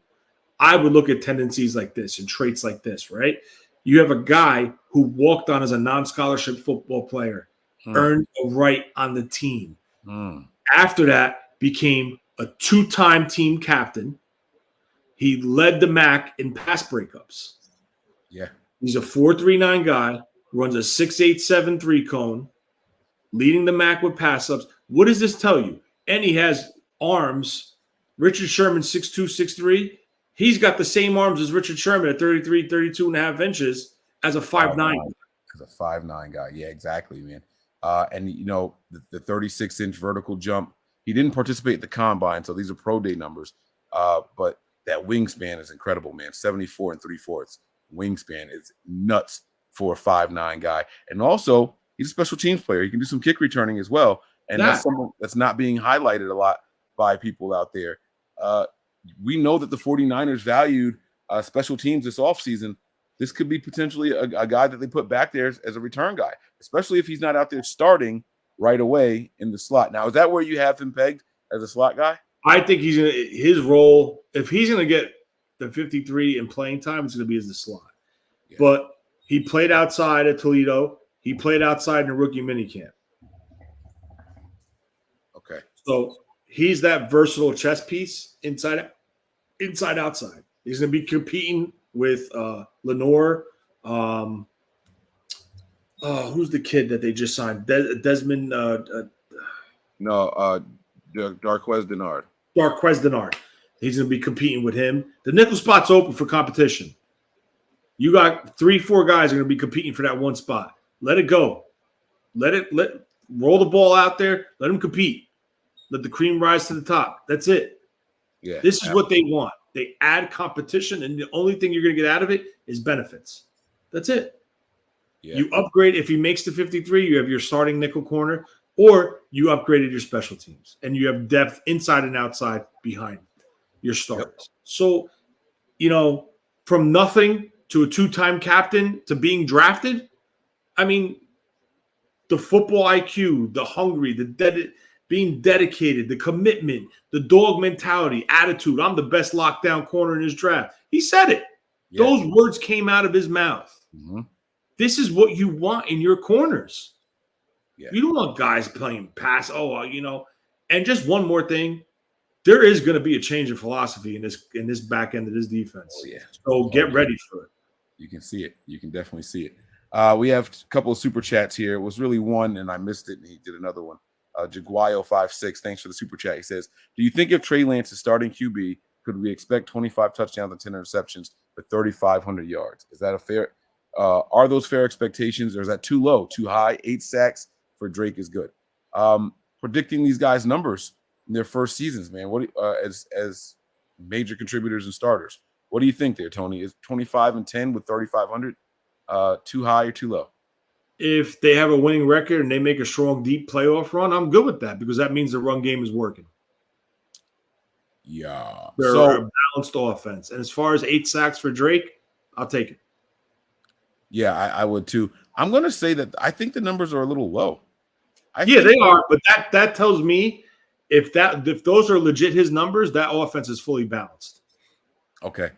I would look at tendencies like this and traits like this, right? You have a guy who walked on as a non-scholarship football player, earned a right on the team. After that, became a 2-time team captain. He led the MAC in pass breakups. Yeah. He's a 4.39 guy, runs a 6.87 3-cone. Leading the MAC with pass-ups. What does this tell you? And he has arms. Richard Sherman, 6'2", 6'3". He's got the same arms as Richard Sherman at 33, 32 and a half inches as a 5'9". As a 5'9" guy. Yeah, exactly, man. And, the 36-inch vertical jump, he didn't participate at the combine, so these are pro day numbers. But that wingspan is incredible, man. 74 3/4 wingspan is nuts for a 5'9" guy. And also, he's a special teams player. He can do some kick returning as well. And that's something that's not being highlighted a lot by people out there. We know that the 49ers valued special teams this offseason. This could be potentially a guy that they put back there as a return guy, especially if he's not out there starting right away in the slot. Now, is that where you have him pegged as a slot guy? I think his role, if he's going to get the 53 in playing time, it's going to be as the slot. Yeah. But he played outside at Toledo. He played outside in a rookie minicamp. Okay. So he's that versatile chess piece inside, outside. He's going to be competing with Lenore. Who's the kid that they just signed? Desmond. Darquez Denard. Darquez Denard. He's going to be competing with him. The nickel spot's open for competition. You got 3-4 guys are going to be competing for that one spot. Let it go. Let roll the ball out there. Let them compete. Let the cream rise to the top. That's it. Yeah. This is what they want. They add competition, and the only thing you're going to get out of it is benefits. That's it. Yeah. You upgrade. If he makes the 53, you have your starting nickel corner, or you upgraded your special teams, and you have depth inside and outside behind your starters. Yep. So, from nothing to a 2-time captain to being drafted, I mean, the football IQ, the hungry, being dedicated, the commitment, the dog mentality, attitude. I'm the best lockdown corner in his draft. He said it. Yeah. Those words came out of his mouth. Mm-hmm. This is what you want in your corners. Yeah. You don't want guys playing pass. And just one more thing. There is going to be a change of philosophy in this back end of this defense. Oh, yeah. So get ready for it. You can see it. You can definitely see it. We have a couple of super chats here. It was really one, and I missed it, and he did another one. Jaguayo56, thanks for the super chat. He says, do you think if Trey Lance is starting QB, could we expect 25 touchdowns and 10 interceptions for 3,500 yards? Is that a fair are those fair expectations, or is that too low, too high? 8 sacks for Drake is good. Predicting these guys' numbers in their first seasons, man, what as major contributors and starters. What do you think there, Tony? Is 25 and 10 with 3,500 too high or too low? If they have a winning record and they make a strong, deep playoff run, I'm good with that because that means the run game is working. Yeah. They're a balanced offense. And as far as 8 sacks for Drake, I'll take it. Yeah, I would too. I'm going to say that I think the numbers are a little low. They are, but that tells me if those are legit his numbers, that offense is fully balanced. Okay.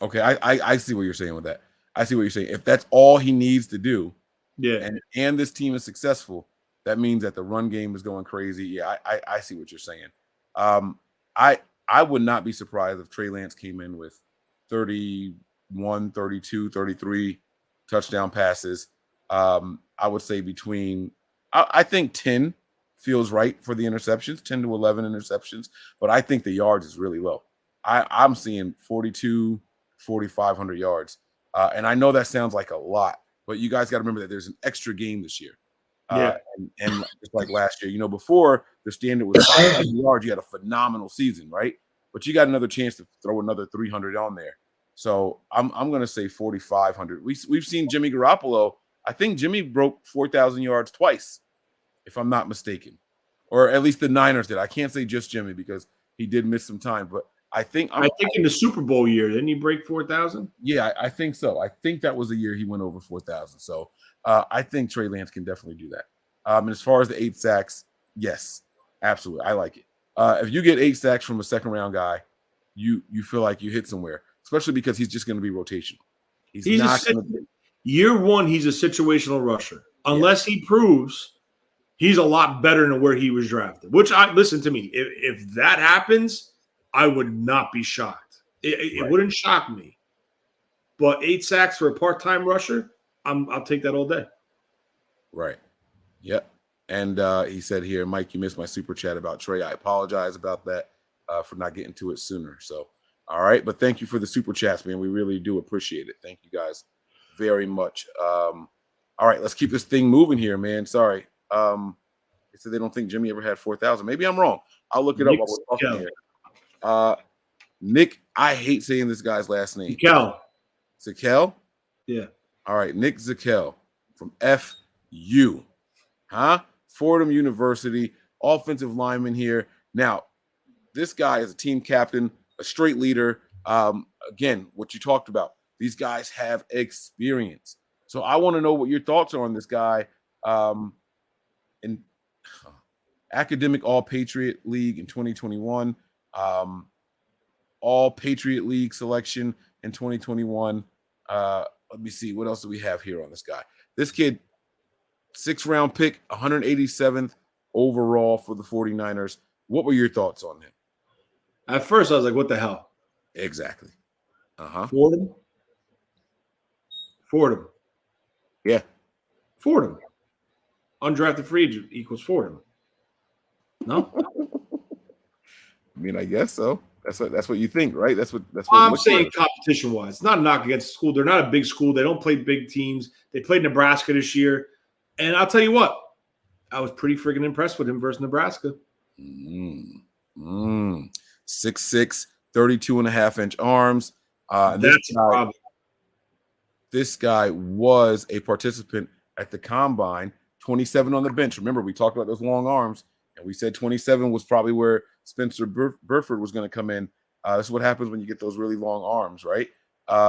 I see what you're saying with that. I see what you're saying. If that's all he needs to do, yeah, and this team is successful, that means that the run game is going crazy. Yeah, I see what you're saying. I would not be surprised if Trey Lance came in with 31, 32, 33 touchdown passes. I would say I think 10 feels right for the interceptions, 10 to 11 interceptions, but I think the yards is really low. I'm seeing 42, 4,500 yards. And I know that sounds like a lot, but you guys got to remember that there's an extra game this year. And just like last year, before the standard was 5,000 yards, you had a phenomenal season, right? But you got another chance to throw another 300 on there. So I'm going to say 4,500. We've seen Jimmy Garoppolo. I think Jimmy broke 4,000 yards twice, if I'm not mistaken, or at least the Niners did. I can't say just Jimmy because he did miss some time, but I think in the Super Bowl year, didn't he break 4,000? Yeah, I think so. I think that was the year he went over 4,000. So I think Trey Lance can definitely do that. And as far as the 8 sacks, yes, absolutely. I like it. If you get 8 sacks from a second round guy, you feel like you hit somewhere, especially because he's just going to be rotational. He's not going to be. Year one, he's a situational rusher. Unless he proves he's a lot better than where he was drafted, listen to me, if that happens, I would not be shocked. It wouldn't shock me. But 8 sacks for a part-time rusher, I'll take that all day. Right. Yep. And he said here, Mike, you missed my super chat about Trey. I apologize about that for not getting to it sooner. So, all right. But thank you for the super chats, man. We really do appreciate it. Thank you guys very much. All right. Let's keep this thing moving here, man. Sorry. They said they don't think Jimmy ever had 4,000. Maybe I'm wrong. I'll look it up while we're talking here. Nick, I hate saying this guy's last name. Zakel? Yeah. All right, Nick Zakel from FU. Fordham University, offensive lineman here. Now, this guy is a team captain, a straight leader. Again, what you talked about. These guys have experience. So I want to know what your thoughts are on this guy. In academic All-Patriot League in 2021. All-Patriot League selection in 2021. Let me see. What else do we have here on this guy? This kid, 6th round pick, 187th overall for the 49ers. What were your thoughts on him? At first, I was like, what the hell? Exactly. Fordham. Yeah. Fordham. Undrafted free agent equals Fordham. No? I mean, I guess so. That's what you think, right? That's what I'm saying competition-wise. It's not a knock against the school. They're not a big school. They don't play big teams. They played Nebraska this year. And I'll tell you what, I was pretty freaking impressed with him versus Nebraska. 6'6", 32.5-inch arms. That's a problem. This guy was a participant at the Combine, 27 on the bench. Remember, we talked about those long arms, and we said 27 was probably where Spencer Burford was going to come in. This is what happens when you get those really long arms, right?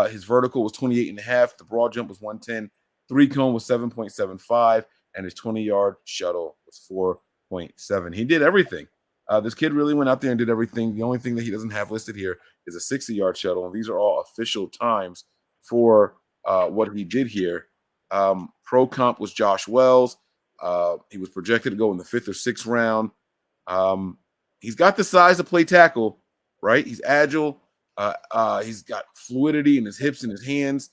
His vertical was 28.5. The broad jump was 110. 3-cone was 7.75. And his 20-yard shuttle was 4.7. He did everything. This kid really went out there and did everything. The only thing that he doesn't have listed here is a 60-yard shuttle. And these are all official times for what he did here. Pro comp was Josh Wells. He was projected to go in the 5th or 6th round. He's got the size to play tackle, right? He's agile. He's got fluidity in his hips and his hands.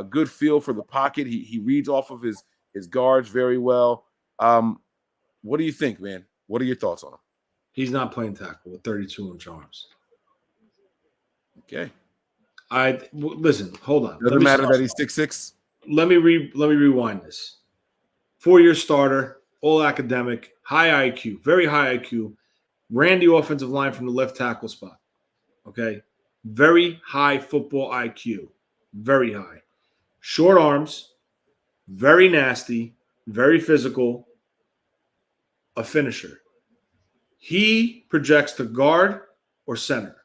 Good feel for the pocket. He reads off of his guards very well. What do you think, man? What are your thoughts on him? He's not playing tackle with 32-inch arms. Okay. Listen, hold on. Doesn't matter that he's 6'6". Let me rewind this. 4-year starter, all academic, high IQ, very high IQ. Ran the offensive line from the left tackle spot. Okay. Very high football IQ. Very high. Short arms, very nasty, very physical, a finisher. He projects to guard or center.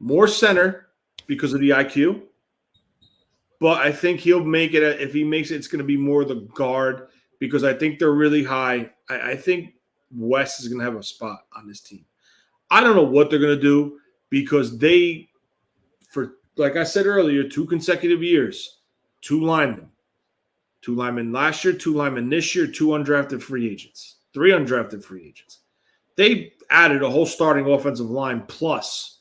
More center because of the IQ, but I think he'll make it. If he makes it, it's going to be more the guard because I think they're really high. I think West is going to have a spot on this team. I don't know what they're going to do because like I said earlier, 2 consecutive years, 2 linemen. 2 linemen last year, 2 linemen this year, 2 undrafted free agents, 3 undrafted free agents. They added a whole starting offensive line plus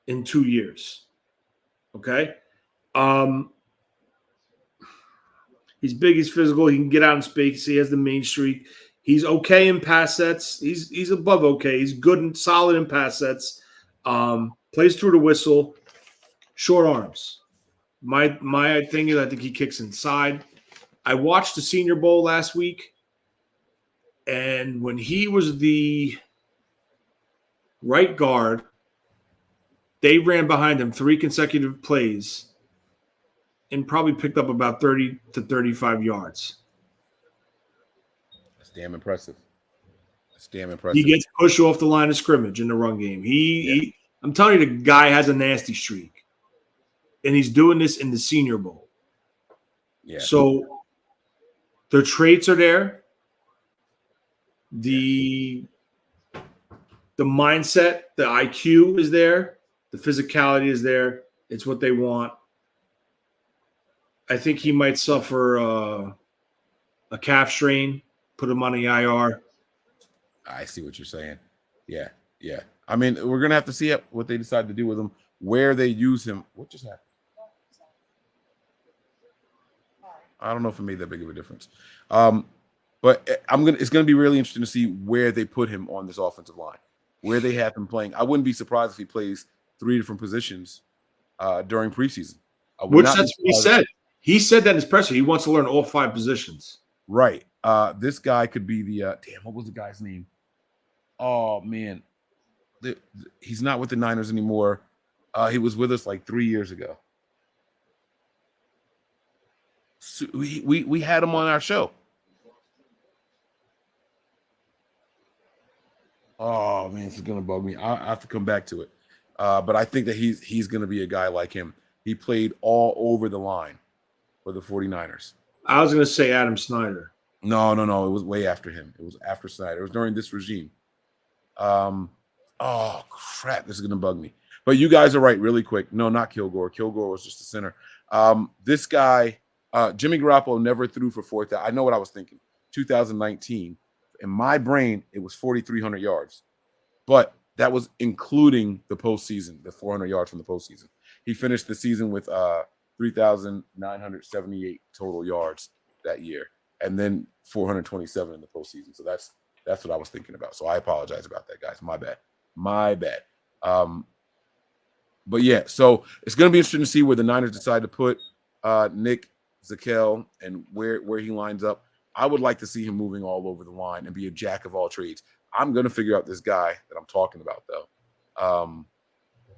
in 2 years. Okay? He's big, he's physical, he can get out in space, he has the main streak. He's okay in pass sets. He's above okay. He's good and solid in pass sets. Plays through the whistle. Short arms. My thing is I think he kicks inside. I watched the Senior Bowl last week, and when he was the right guard, they ran behind him 3 consecutive plays and probably picked up about 30 to 35 yards. That's damn impressive. He gets pushed off the line of scrimmage in the run game. I'm telling you, the guy has a nasty streak, and he's doing this in the Senior Bowl. Yeah. So the traits are there. The mindset, the IQ is there. The physicality is there. It's what they want. I think he might suffer a calf strain, put him on the IR. I see what you're saying. Yeah. I mean, we're going to have to see what they decide to do with him, where they use him. What just happened? I don't know if it made that big of a difference. But it's going to be really interesting to see where they put him on this offensive line, where they have him playing. I wouldn't be surprised if he plays 3 different positions during preseason. Which that's what he said. He said that in his presser. He wants to learn all 5 positions. Right. This guy could be the what was the guy's name? Oh man, he's not with the Niners anymore. He was with us like 3 years ago. So we had him on our show. Oh man, this is gonna bug me. I have to come back to it. But I think that he's gonna be a guy like him. He played all over the line for the 49ers. I was gonna say Adam Snyder. No. It was way after him. It was after Snyder. It was during this regime. Oh crap, this is gonna bug me. But you guys are right, really quick. No, not Kilgore. Kilgore was just a center. This guy, Jimmy Garoppolo never threw for 4,000. I know what I was thinking. 2019. In my brain, it was 4,300 yards. But that was including the postseason, the 400 yards from the postseason. He finished the season with 3,978 total yards that year, and then 427 in the postseason. So that's what I was thinking about. So I apologize about that, guys. My bad. But yeah, so it's going to be interesting to see where the Niners decide to put Nick Zakelj and where he lines up. I would like to see him moving all over the line and be a jack of all trades. I'm going to figure out this guy that I'm talking about, though.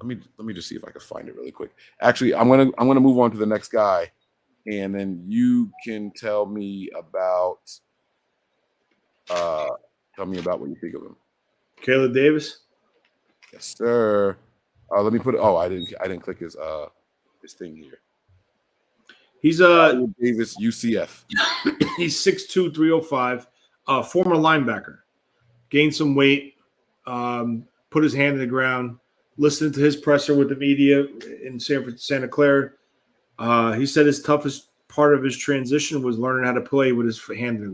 Let me just see if I can find it really quick. Actually, I'm gonna move on to the next guy, and then you can tell me about what you think of him. Kalia Davis. Yes, sir. Let me put it. Oh, I didn't click his thing here. He's Davis, UCF. He's 6'2", 305. Former linebacker. Gained some weight. Put his hand in the ground. Listening to his presser with the media in Santa Clara, he said his toughest part of his transition was learning how to play with his hand in the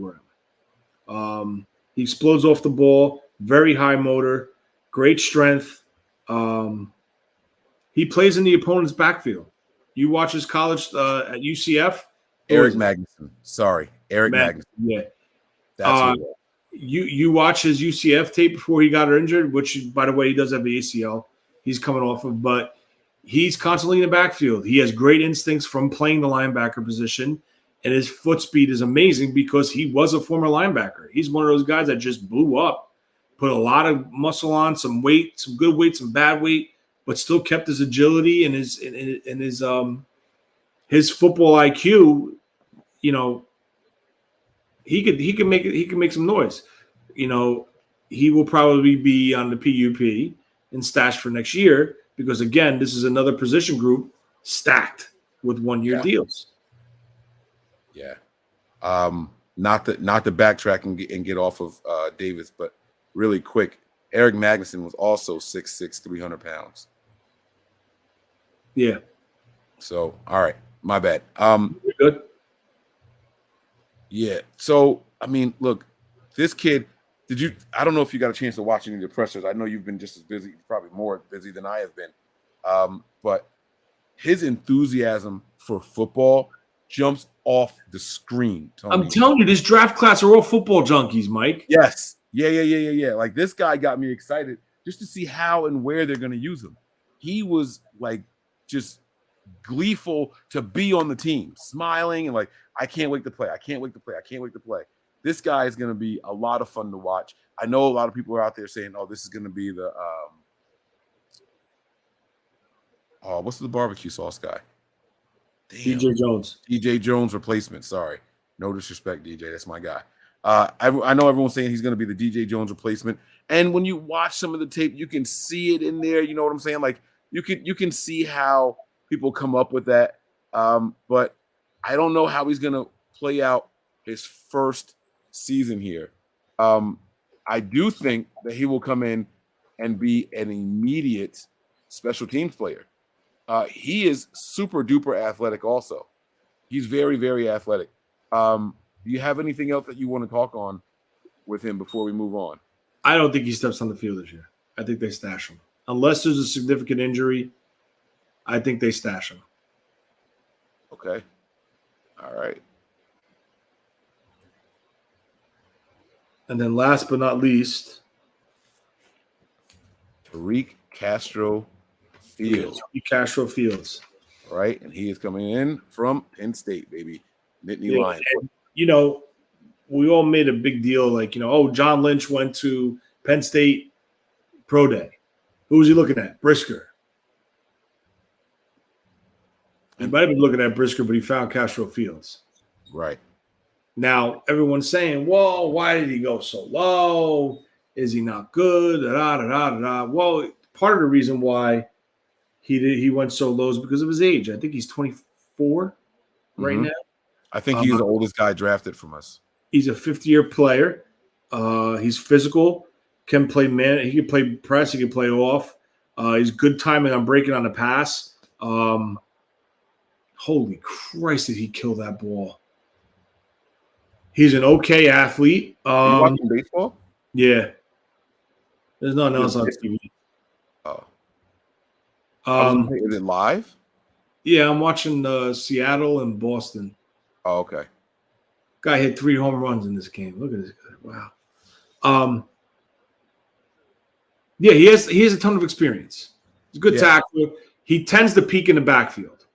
ground. He explodes off the ball, very high motor, great strength. He plays in the opponent's backfield. You watch his college at UCF. Eric Magnuson. Sorry, Eric Magnuson. Yeah, that's you watch his UCF tape before he got injured, which, by the way, he does have the ACL. He's coming off of, but he's constantly in the backfield. He has great instincts from playing the linebacker position, and his foot speed is amazing because he was a former linebacker. He's one of those guys that just blew up, put a lot of muscle on, some weight, some good weight, some bad weight, but still kept his agility and his football IQ. You know, he can make some noise. You know, he will probably be on the PUP and stashed for next year because, again, this is another position group stacked with 1-year deals. Yeah. Not to backtrack and get off of Davis, but really quick, Eric Magnuson was also 6'6", 300 pounds. Yeah. So, all right, my bad. You're good. Yeah. So, I mean, look, this kid. I don't know if you got a chance to watch any of the pressers. I know you've been just as busy, probably more busy than I have been. But his enthusiasm for football jumps off the screen. Tony. I'm telling you, this draft class are all football junkies, Mike. Yes. Yeah. Like, this guy got me excited just to see how and where they're going to use him. He was like just gleeful to be on the team, smiling and like, I can't wait to play. I can't wait to play. I can't wait to play. This guy is going to be a lot of fun to watch. I know a lot of people are out there saying, oh, this is going to be the what's the barbecue sauce guy? Damn. DJ Jones replacement. Sorry. No disrespect, DJ. That's my guy. I know everyone's saying he's going to be the DJ Jones replacement. And when you watch some of the tape, you can see it in there. You know what I'm saying? Like you can see how people come up with that. But I don't know how he's going to play out his first season here. I do think that he will come in and be an immediate special teams player. He is super duper athletic also. He's very, very athletic. Do you have anything else that you want to talk on with him before we move on? I don't think he steps on the field this year. I think they stash him. Unless there's a significant injury, I think they stash him. Okay. All right. And then last but not least, Tariq Castro-Fields. Castro-Fields. Right. And he is coming in from Penn State, baby. Nittany Lions. You know, we all made a big deal like, you know, oh, John Lynch went to Penn State Pro Day. Who was he looking at? Brisker. He might have been looking at Brisker, but he found Castro-Fields. Right. Now, everyone's saying, well, why did he go so low? Is he not good? Well, part of the reason why he went so low is because of his age. I think he's 24 right now. I think he's the oldest guy drafted from us. He's a 50-year player. He's physical, can play man. He can play press. He can play off. He's good timing on breaking on the pass. Holy Christ, did he kill that ball? He's an okay athlete. You watching baseball? Yeah. There's nothing else on TV. Oh. Is it live? Yeah, I'm watching Seattle and Boston. Oh, okay. Guy hit 3 home runs in this game. Look at this guy. Wow. Yeah, he has a ton of experience. He's a good tackler. He tends to peak in the backfield.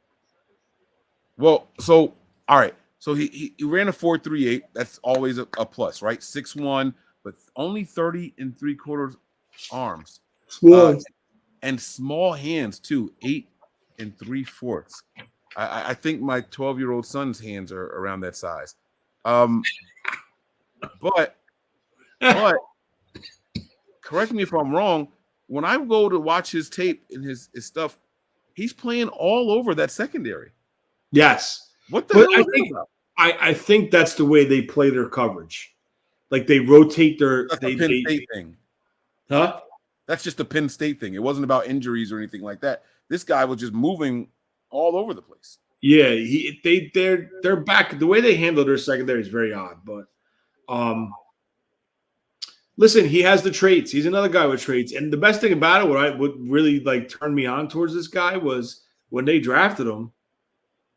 Well, so all right. So he ran a 4.38. That's always a plus, right? 6'1", but only 30 3/4 arms. Small. And small hands too, 8 3/4. I think my 12-year-old son's hands are around that size. But correct me if I'm wrong. When I go to watch his tape and his stuff, he's playing all over that secondary. Yes. What the hell is that about? I think that's the way they play their coverage. Like they rotate their Penn State thing. Huh? That's just a Penn State thing. It wasn't about injuries or anything like that. This guy was just moving all over the place. Yeah, they're back. The way they handle their secondary is very odd, but listen, he has the traits. He's another guy with traits. And the best thing about it, what really like turned me on towards this guy was when they drafted him,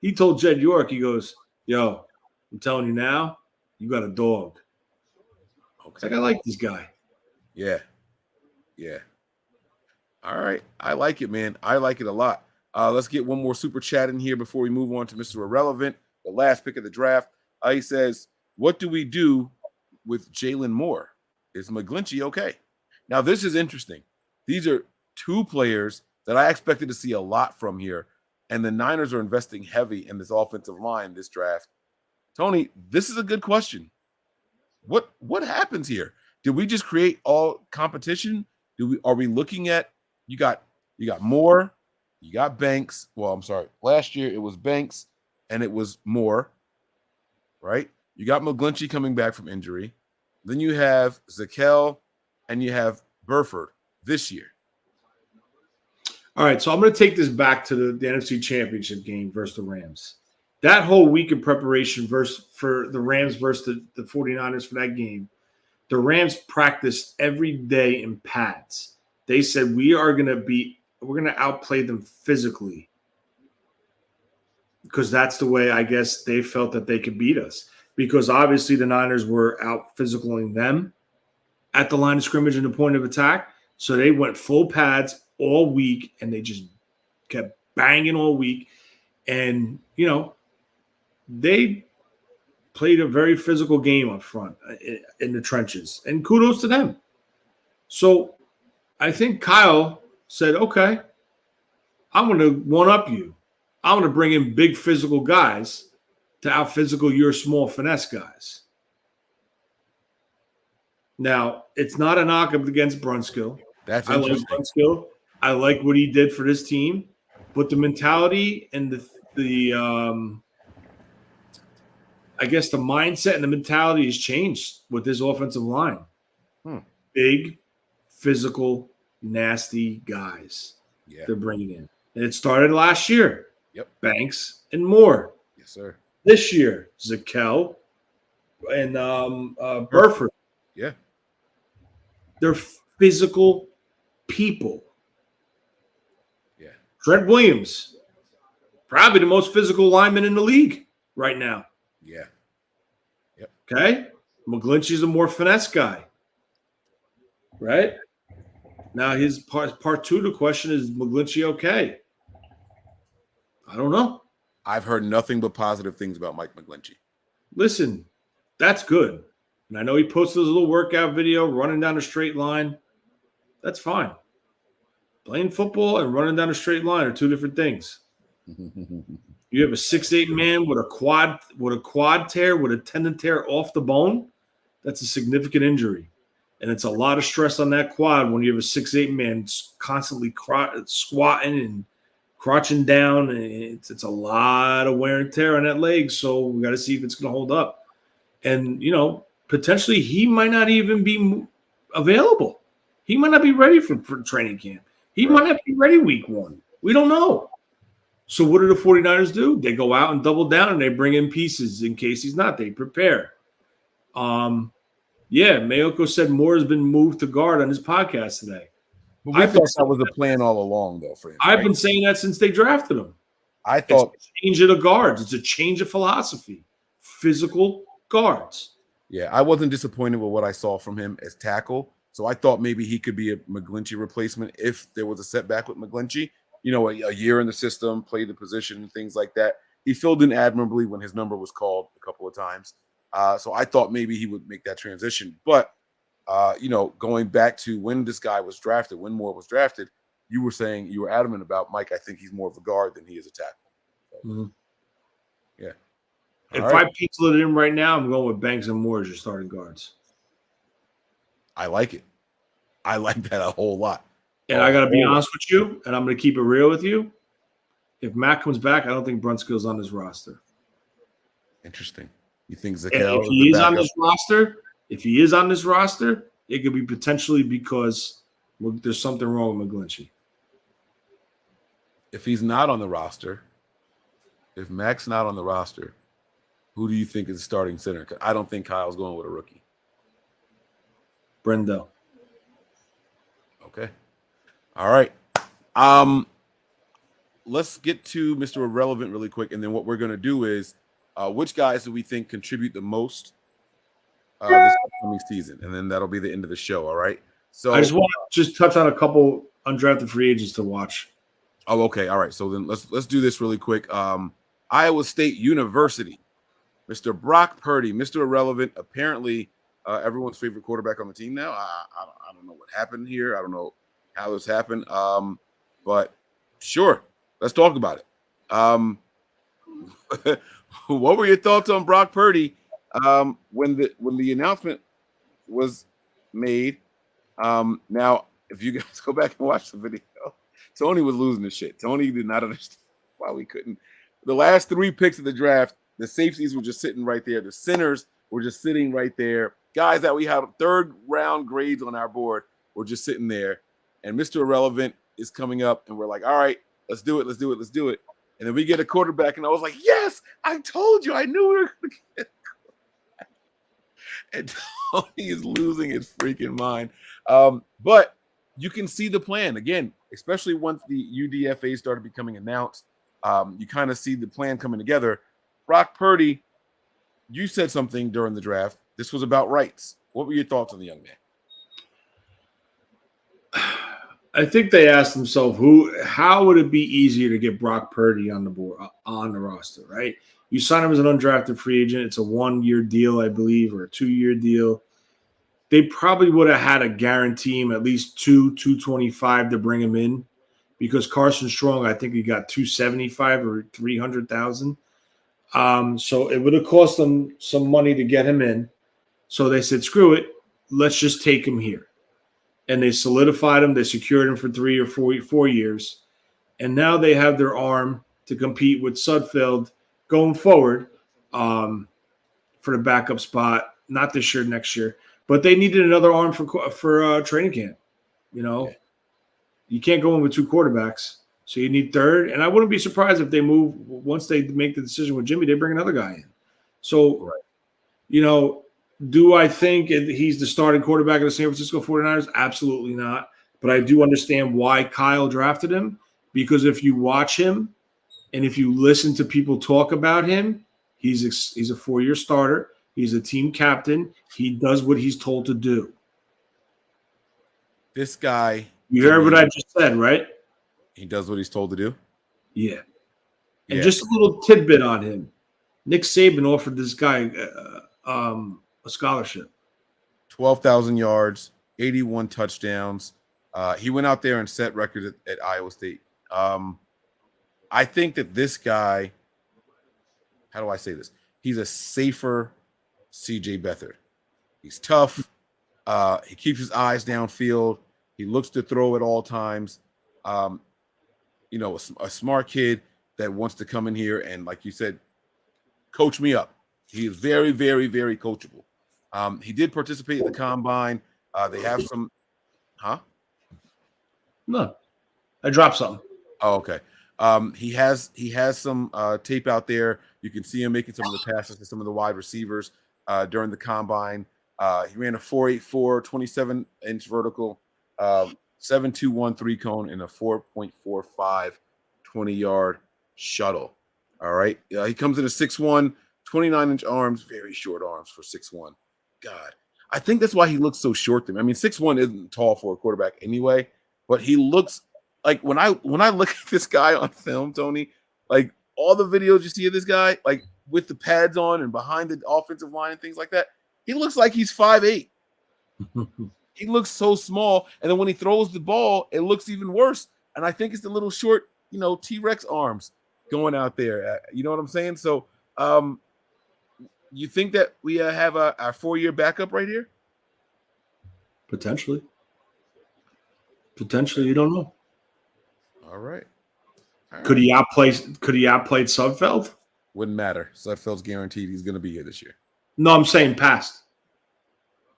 he told Jed York, he goes, yo, I'm telling you now, you got a dog. It's like, I like this guy. Yeah. Yeah. All right. I like it, man. I like it a lot. Let's get one more super chat in here before we move on to Mr. Irrelevant, the last pick of the draft. He says, what do we do with Jalen Moore? Is McGlinchey okay? Now, this is interesting. These are 2 players that I expected to see a lot from here, and the Niners are investing heavy in this offensive line this draft. Tony, this is a good question. What happens here? Did we just create all competition? Are we looking at you got Moore, you got Banks. Well, I'm sorry. Last year it was Banks and it was Moore, right? You got McGlinchey coming back from injury. Then you have Zakel and you have Burford this year. All right, so I'm going to take this back to the NFC Championship game versus the Rams. That whole week of preparation for the Rams versus the 49ers for that game, the Rams practiced every day in pads. They said we're going to outplay them physically because that's the way I guess they felt that they could beat us. Because obviously the Niners were out physicaling them at the line of scrimmage and the point of attack. So they went full pads all week and they just kept banging all week. And, they played a very physical game up front in the trenches. And kudos to them. So I think Kyle said, okay, I'm going to one-up you. I'm going to bring in big physical guys to out-physical your small finesse guys. Now, it's not a knock up against Brunskill. That's I like Brunskill. I like what he did for this team. But the mentality and I guess the mindset and the mentality has changed with this offensive line. Big, physical, nasty guys they're bringing in. And it started last year. Yep. Banks and Moore. Yes, sir. This year, Zakel and Burford. Yeah. They're physical people. Yeah. Trent Williams, probably the most physical lineman in the league right now. Yeah. Yep. Okay? McGlinchey's a more finesse guy. Right? Now, his part two to the question is McGlinchey okay? I don't know. I've heard nothing but positive things about Mike McGlinchey. Listen, that's good. And I know he posted his little workout video running down a straight line. That's fine. Playing football and running down a straight line are two different things. You have a 6'8" man with a quad tear, with a tendon tear off the bone. That's a significant injury. And it's a lot of stress on that quad when you have a 6'8" man constantly squatting and crouching down. And it's a lot of wear and tear on that leg. So we got to see if it's going to hold up. And, potentially he might not even be available. He might not be ready for training camp. He might not be ready week 1. We don't know. So what do the 49ers do? They go out and double down and they bring in pieces in case he's not. They prepare. Mayoko said Moore has been moved to guard on his podcast today. But I thought that was the plan all along, though, for him. I've been saying that since they drafted him. I thought it's a change of the guards. It's a change of philosophy. Physical guards. Yeah, I wasn't disappointed with what I saw from him as tackle. So I thought maybe he could be a McGlinchey replacement if there was a setback with McGlinchey. A year in the system, played the position and things like that. He filled in admirably when his number was called a couple of times. So I thought maybe he would make that transition. But, going back to when this guy was drafted, when Moore was drafted, you were adamant about Mike. I think he's more of a guard than he is a tackle. So, yeah. If I pencil it in right now, I'm going with Banks and Moore as your starting guards. I like it. I like that a whole lot. And I got to be honest with you, and I'm going to keep it real with you. If Matt comes back, I don't think Brunskill's on this roster. Interesting. You think Zakel? If he is on this roster, it could be potentially because there's something wrong with McGlinchey. If he's not on the roster, if Mac's not on the roster, who do you think is the starting center? I don't think Kyle's going with a rookie. Brendo. Okay. All right. Let's get to Mr. Irrelevant really quick, and then what we're going to do is which guys do we think contribute the most this upcoming season, and then that'll be the end of the show. All right. So I just want to touch on a couple undrafted free agents to watch. Oh, okay. All right. So then let's do this really quick. Iowa State University, Mr. Brock Purdy, Mr. Irrelevant, apparently everyone's favorite quarterback on the team now. I don't know what happened here. I don't know how this happened. But sure, let's talk about it. What were your thoughts on Brock Purdy when the announcement was made? Now, if you guys go back and watch the video, Tony was losing his shit. Tony did not understand why we couldn't. The last 3 picks of the draft, the safeties were just sitting right there. The centers were just sitting right there. Guys that we had 3rd round grades on our board were just sitting there. And Mr. Irrelevant is coming up, and we're like, all right, let's do it. And then we get a quarterback, and I was like, yes, I told you. I knew we were going to get a quarterback. And Tony is losing his freaking mind. But you can see the plan. Again, especially once the UDFA started becoming announced, you kind of see the plan coming together. Brock Purdy, you said something during the draft. This was about rights. What were your thoughts on the young man? I think they asked themselves, how would it be easier to get Brock Purdy on the board, on the roster, right? You sign him as an undrafted free agent. It's a 1-year deal, I believe, or a 2-year deal. They probably would have had to guarantee him at least $225 to bring him in, because Carson Strong, I think he got $275 or $300,000. So it would have cost them some money to get him in. So they said, screw it, let's just take him here. And they solidified him. They secured him for 3 or 4 years. And now they have their arm to compete with Sudfeld going forward for the backup spot, not this year, next year. But they needed another arm for training camp. You can't go in with 2 quarterbacks, so you need third. And I wouldn't be surprised if they move once they make the decision with Jimmy. They bring another guy in. So, do I think he's the starting quarterback of the San Francisco 49ers? Absolutely not. But I do understand why Kyle drafted him, because if you watch him and if you listen to people talk about him, he's a 4-year starter. He's a team captain. He does what he's told to do. This guy. You heard what I just said, right? He does what he's told to do? Yeah. And just a little tidbit on him. Nick Saban offered this guy a scholarship. 12,000 yards, 81 touchdowns. He went out there and set records at Iowa State. I think that this guy, how do I say this? He's a safer C.J. Beathard. He's tough. He keeps his eyes downfield. He looks to throw at all times. A smart kid that wants to come in here and, like you said, coach me up. He is very, very, very coachable. He did participate in the combine. They have some, No, I dropped something. Oh, okay. He has some tape out there. You can see him making some of the passes to some of the wide receivers during the combine. He ran a 4.84, 27-inch vertical, 7.21 3-cone, and a 4.45 20-yard shuttle. All right. He comes in a 6'1", 29-inch arms, very short arms for 6'1". God, I think that's why he looks so short to me. I mean, 6'1" isn't tall for a quarterback anyway, but he looks like when I look at this guy on film, Tony, like all the videos you see of this guy, like with the pads on and behind the offensive line and things like that, he looks like he's 5'8". He looks so small, and then when he throws the ball, it looks even worse. And I think it's the little short, T-Rex arms going out there. You know what I'm saying? So, you think that we have our 4-year backup right here? Potentially, you don't know. All right. Could he outplay Sudfeld? Wouldn't matter. Sudfeld's guaranteed he's going to be here this year. No, I'm saying past.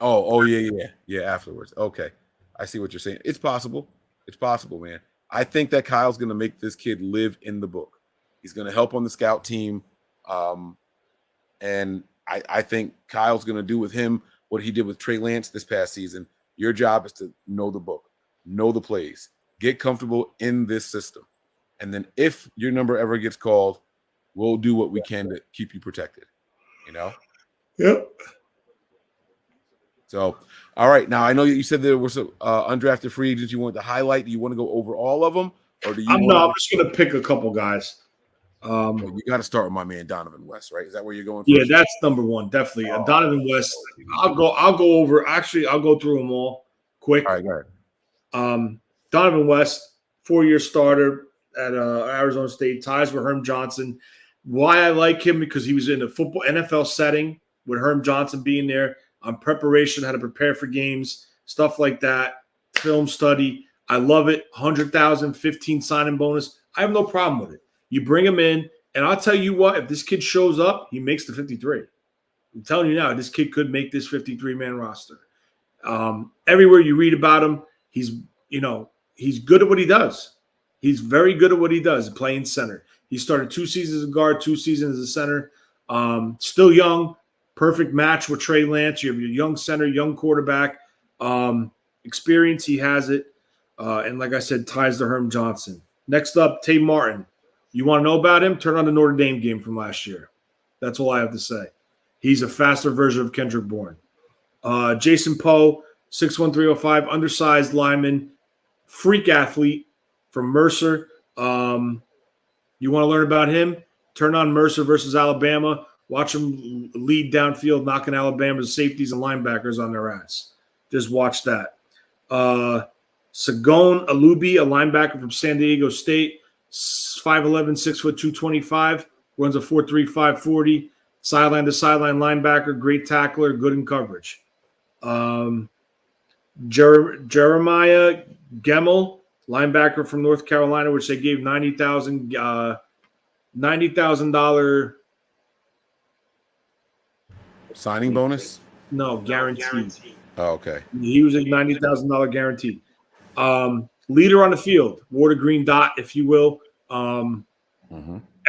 Oh, yeah. Afterwards. Okay, I see what you're saying. It's possible. It's possible, man. I think that Kyle's going to make this kid live in the book. He's going to help on the scout team, and I think Kyle's going to do with him what he did with Trey Lance this past season. Your job is to know the book, know the plays, get comfortable in this system, and then if your number ever gets called, we'll do what we can to keep you protected. Yep. So, all right. Now, I know you said there were some undrafted free agents you wanted to highlight. Do you want to go over all of them? Or do you I'm just going to pick a couple guys. You got to start with my man, Donovan West, right? Is that where you're going? Yeah, that's number one. Definitely. Donovan West. I'll go over. Actually, I'll go through them all quick. All right, go ahead. Donovan West, 4-year starter at Arizona State, ties with Herm Johnson. Why I like him, because he was in a NFL setting with Herm Johnson being there on preparation, how to prepare for games, stuff like that, film study. I love it. 100,000, 15 signing bonus. I have no problem with it. You bring him in, and I'll tell you what, if this kid shows up, he makes the 53. I'm telling you now, this kid could make this 53-man roster. Everywhere you read about him, he's good at what he does. He's very good at what he does, playing center. He started 2 seasons as a guard, 2 seasons as a center. Still young, perfect match with Trey Lance. You have your young center, young quarterback. Experience, he has it. And like I said, ties to Herm Johnson. Next up, Tay Martin. You want to know about him? Turn on the Notre Dame game from last year. That's all I have to say. He's a faster version of Kendrick Bourne. Jason Poe, 6'1", 305, undersized lineman, freak athlete from Mercer. You want to learn about him? Turn on Mercer versus Alabama. Watch him lead downfield, knocking Alabama's safeties and linebackers on their ass. Just watch that. Sagone Alubi, a linebacker from San Diego State, 5'11", 6'2", 225, runs a 4.35 40, sideline to sideline linebacker, great tackler, good in coverage. Jeremiah Gemmel, linebacker from North Carolina, which they gave $90,000 signing bonus. No, guaranteed. Oh, okay. He was a $90,000 guaranteed. Leader on the field, wore the green dot, if you will.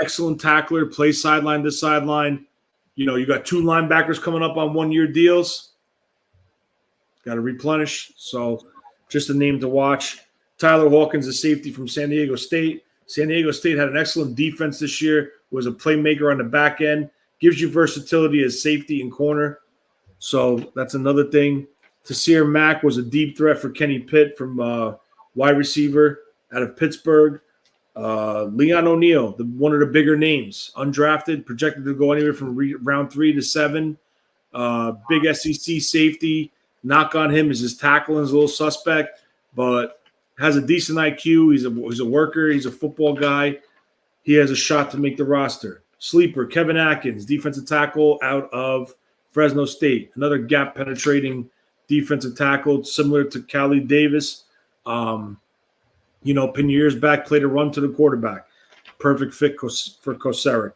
Excellent tackler, plays sideline to sideline. You know, you got 2 linebackers coming up on 1-year deals. Got to replenish. So just a name to watch. Tyler Hawkins, a safety from San Diego State. San Diego State had an excellent defense this year, was a playmaker on the back end, gives you versatility as safety and corner. So that's another thing. Tasir Mack was a deep threat for Kenny Pitt from wide receiver out of Pittsburgh. Leon O'Neal, one of the bigger names, undrafted, projected to go anywhere from round 3 to 7. Big SEC safety. Knock on him is his tackling is a little suspect, but has a decent IQ. He's a worker. He's a football guy. He has a shot to make the roster. Sleeper, Kevin Atkins, defensive tackle out of Fresno State. Another gap penetrating defensive tackle, similar to Kalia Davis. Pin years back, played a run to the quarterback. Perfect fit for Koceric.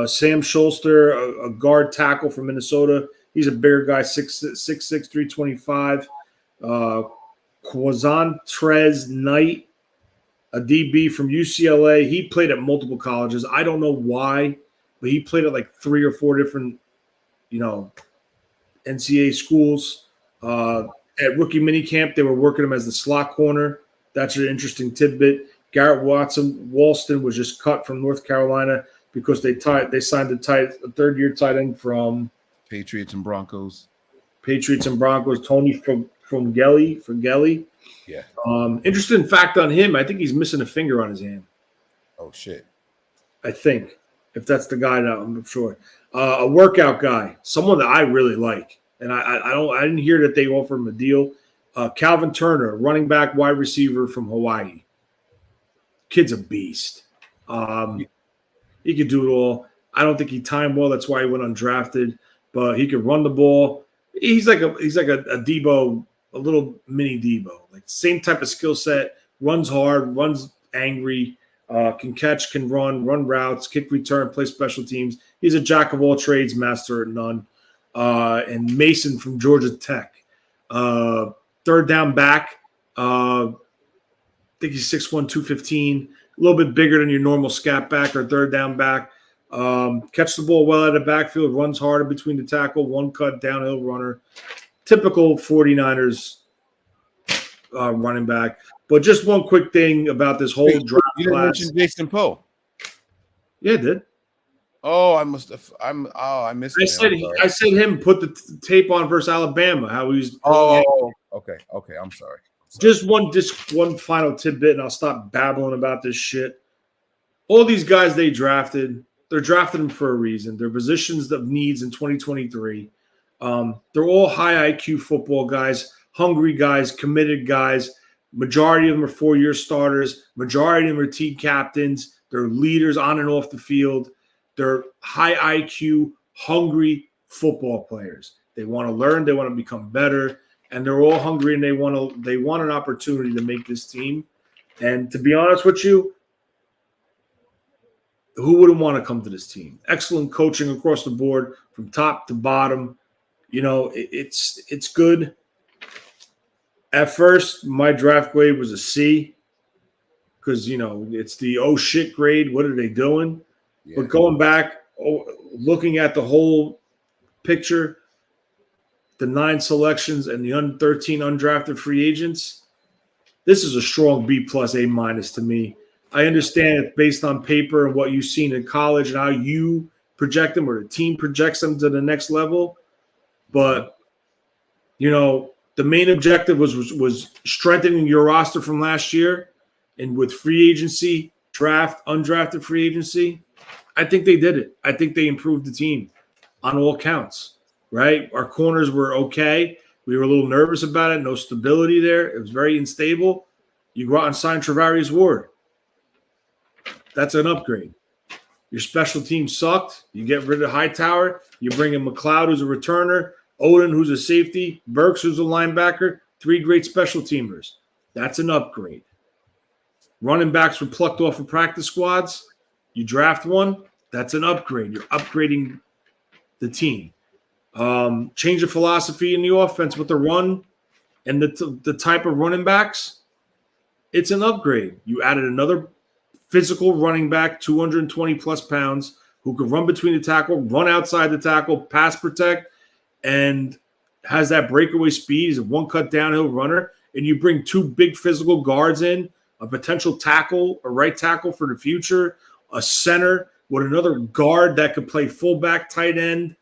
Sam Schulster, a guard tackle from Minnesota. He's a bigger guy, 6'6", 325. Quazan Trez Knight, a DB from UCLA. He played at multiple colleges. I don't know why, but he played at like 3 or 4 different, NCAA schools. At rookie minicamp, they were working him as the slot corner. That's an interesting tidbit. Garrett Walston was just cut from North Carolina because they signed a third-year tight end from Patriots and Broncos. Tony from Gelly. Yeah. Interesting fact on him, I think he's missing a finger on his hand. Oh, shit. I think. If that's the guy, now I'm sure. A workout guy, someone that I really like. And I didn't hear that they offered him a deal. Calvin Turner, running back, wide receiver from Hawaii. Kid's a beast. He could do it all. I don't think he timed well. That's why he went undrafted. But he could run the ball. He's like a Debo, a little mini Debo. Like same type of skill set. Runs hard, runs angry, can catch, can run routes, kick return, play special teams. He's a jack of all trades, master at none. And Mason from Georgia Tech. Third down back. I think he's 6'1", 215. A little bit bigger than your normal scat back or third down back. Catch the ball well out of the backfield, runs hard in between the tackle, one cut, downhill runner. Typical 49ers running back. But just one quick thing about this whole draft you didn't class. mention Jason Poe. Yeah, it did. Oh, I missed it. I said him put the tape on versus Alabama. How he's okay. I'm sorry. Just one final tidbit, and I'll stop babbling about this shit. All these guys they drafted, they're drafting them for a reason. They're positions of needs in 2023. They're all high IQ football guys, hungry guys, committed guys. Majority of them are 4-year starters. Majority of them are team captains. They're leaders on and off the field. They're high IQ, hungry football players. They want to learn. They want to become better, and they're all hungry and they want an opportunity to make this team. And to be honest with you, who wouldn't want to come to this team? Excellent coaching across the board from top to bottom. It's good. At first, my draft grade was a C because, it's the oh shit grade. What are they doing? Yeah. But going back, looking at the whole picture, the 9 selections and the 13 undrafted free agents, this is a strong B+, A- to me. I understand it's based on paper and what you've seen in college and how you project them or the team projects them to the next level. But, they're the main objective was strengthening your roster from last year, and with free agency, draft, undrafted free agency, I think they did it. I think they improved the team on all counts, right? Our corners were okay. We were a little nervous about it. No stability there. It was very unstable. You go out and sign Travarius Ward. That's an upgrade. Your special team sucked. You get rid of Hightower. You bring in McLeod, who's a returner, Odin, who's a safety, Burks, who's a linebacker, 3 great special teamers. That's an upgrade. Running backs were plucked off of practice squads. You draft one. That's an upgrade. You're upgrading the team. Change of philosophy in the offense with the run and the type of running backs. It's an upgrade. You added another physical running back, 220 plus pounds, who can run between the tackle, run outside the tackle, pass protect, and has that breakaway speed. He's a one-cut downhill runner. And you bring 2 big physical guards in, a potential tackle, a right tackle for the future, a center with another guard that could play fullback, tight end.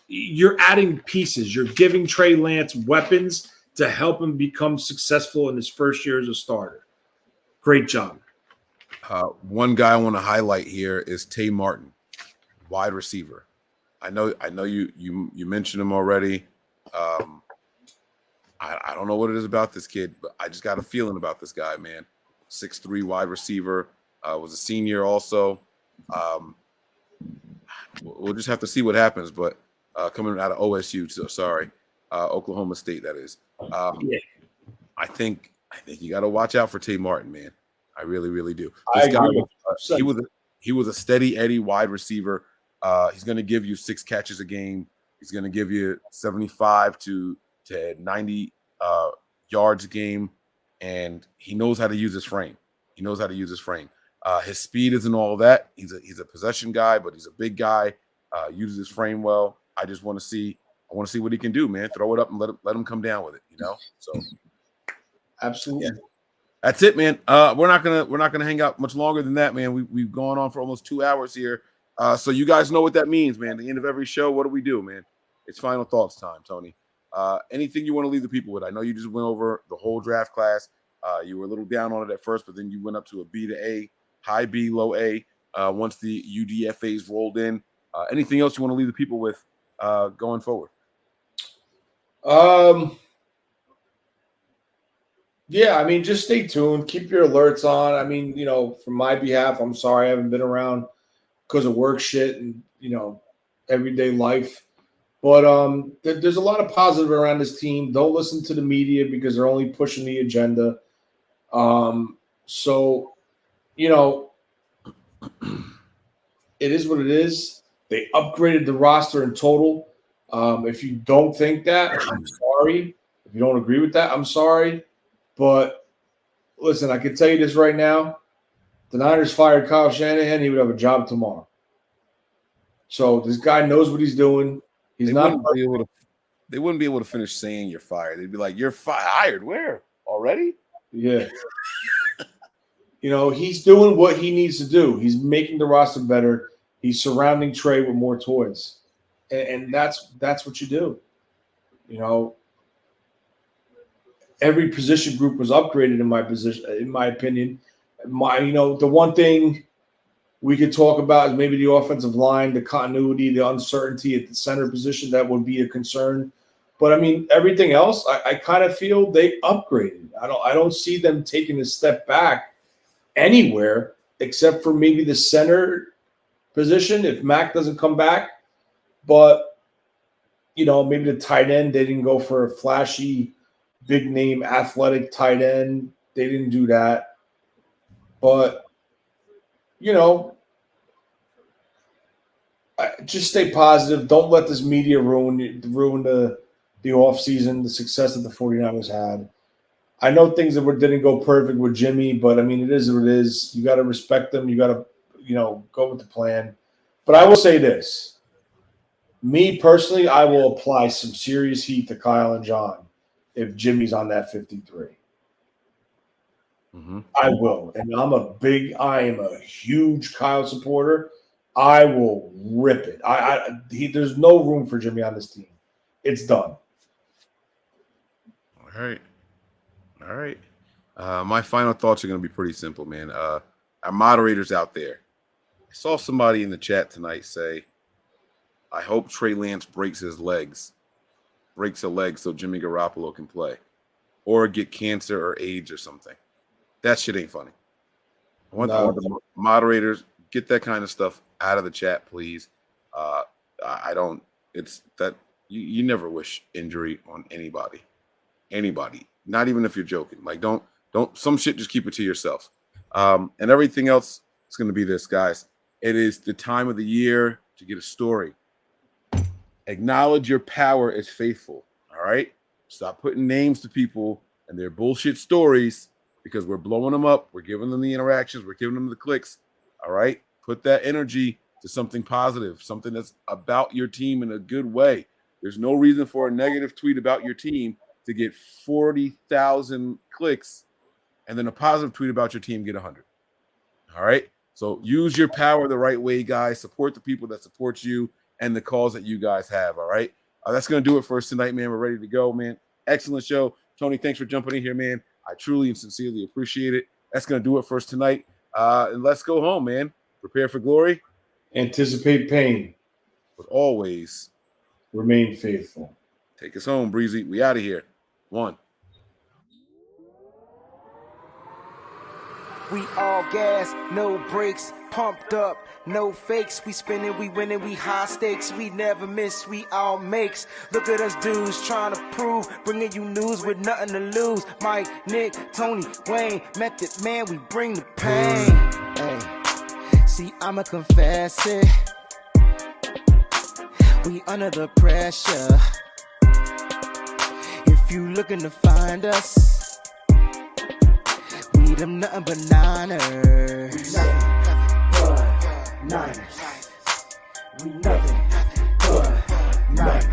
You're adding pieces. You're giving Trey Lance weapons to help him become successful in his first year as a starter. Great job. One guy I want to highlight here is Tay Martin, wide receiver. I know you mentioned him already. I don't know what it is about this kid, but I just got a feeling about this guy, man. 6'3" wide receiver, was a senior also. We'll just have to see what happens, but coming out of OSU, Oklahoma State, that is. I think you got to watch out for Tay Martin, man. I really, really do. This guy, he was a steady Eddie wide receiver. He's going to give you 6 catches a game. He's going to give you 75 to 90 yards a game, and he knows how to use his frame. His speed isn't all that. He's a possession guy, but he's a big guy. Uses his frame well. I want to see what he can do, man. Throw it up and let him come down with it. So absolutely. Yeah. That's it, man. We're not gonna hang out much longer than that, man. We've gone on for almost 2 hours here. So you guys know what that means, man. The end of every show, what do, man? It's final thoughts time, Tony. Anything you want to leave the people with? I know you just went over the whole draft class. You were a little down on it at first, but then you went up to a B to A, high B, low A. Once the UDFAs rolled in. Anything else you want to leave the people with going forward? Yeah, I mean, just stay tuned. Keep your alerts on. I mean, from my behalf, I'm sorry I haven't been around because of work shit and, everyday life. But there's a lot of positive around this team. Don't listen to the media because they're only pushing the agenda. So, it is what it is. They upgraded the roster in total. If you don't think that, I'm sorry. If you don't agree with that, I'm sorry. But listen, I can tell you this right now. The Niners fired Kyle Shanahan, he would have a job tomorrow. So this guy knows what he's doing. They wouldn't be able to finish saying you're fired. They'd be like, "You're fired. Where? Already?" Yeah. He's doing what he needs to do. He's making the roster better. He's surrounding Trey with more toys. And that's what you do. Every position group was upgraded in my opinion. The one thing we could talk about is maybe the offensive line, the continuity, the uncertainty at the center position. That would be a concern. But I mean, everything else, I kind of feel they upgraded. I don't see them taking a step back anywhere except for maybe the center position if Mac doesn't come back. But maybe the tight end, they didn't go for a flashy, big name, athletic tight end. They didn't do that. But just stay positive. Don't let this media ruin the offseason, the success that the 49ers had. I know things that didn't go perfect with Jimmy, but I mean, it is what it is. You got to respect them. You got to, go with the plan. But I will say this. Me personally, I will apply some serious heat to Kyle and John if Jimmy's on that 53. Mm-hmm. I will. And I am a huge Kyle supporter. I will rip it. There's no room for Jimmy on this team. It's done. All right. My final thoughts are going to be pretty simple, man. Our moderators out there. I saw somebody in the chat tonight say, I hope Trey Lance breaks a leg so Jimmy Garoppolo can play or get cancer or AIDS or something. That shit ain't funny. I want the moderators, get that kind of stuff out of the chat, please. It's that you never wish injury on anybody, not even if you're joking. Like, don't some shit, just keep it to yourself. And everything else is going to be this, guys. It is the time of the year to get a story. Acknowledge your power as faithful. All right. Stop putting names to people and their bullshit stories because we're blowing them up. We're giving them the interactions. We're giving them the clicks. All right. Put that energy to something positive, something that's about your team in a good way. There's no reason for a negative tweet about your team to get 40,000 clicks and then a positive tweet about your team get 100. All right. So use your power the right way, guys. Support the people that support you and the cause that you guys have. All right. That's going to do it for us tonight, man. We're ready to go, man. Excellent show. Tony, thanks for jumping in here, man. I truly and sincerely appreciate it. That's going to do it for us tonight. And let's go home, man. Prepare for glory. Anticipate pain. But always remain faithful. Take us home, Breezy. We out of here. 1. We all gas, no brakes, pumped up, no fakes. We spinning, we winning, we high stakes. We never miss, we all makes. Look at us dudes trying to prove, bringing you news with nothing to lose. Mike, Nick, Tony, Wayne, Method Man, we bring the pain. Hey, see, I'ma confess it. We under the pressure. If you looking to find us, we them nothing but Niners. Nothing but Niners. We nothing but Niners.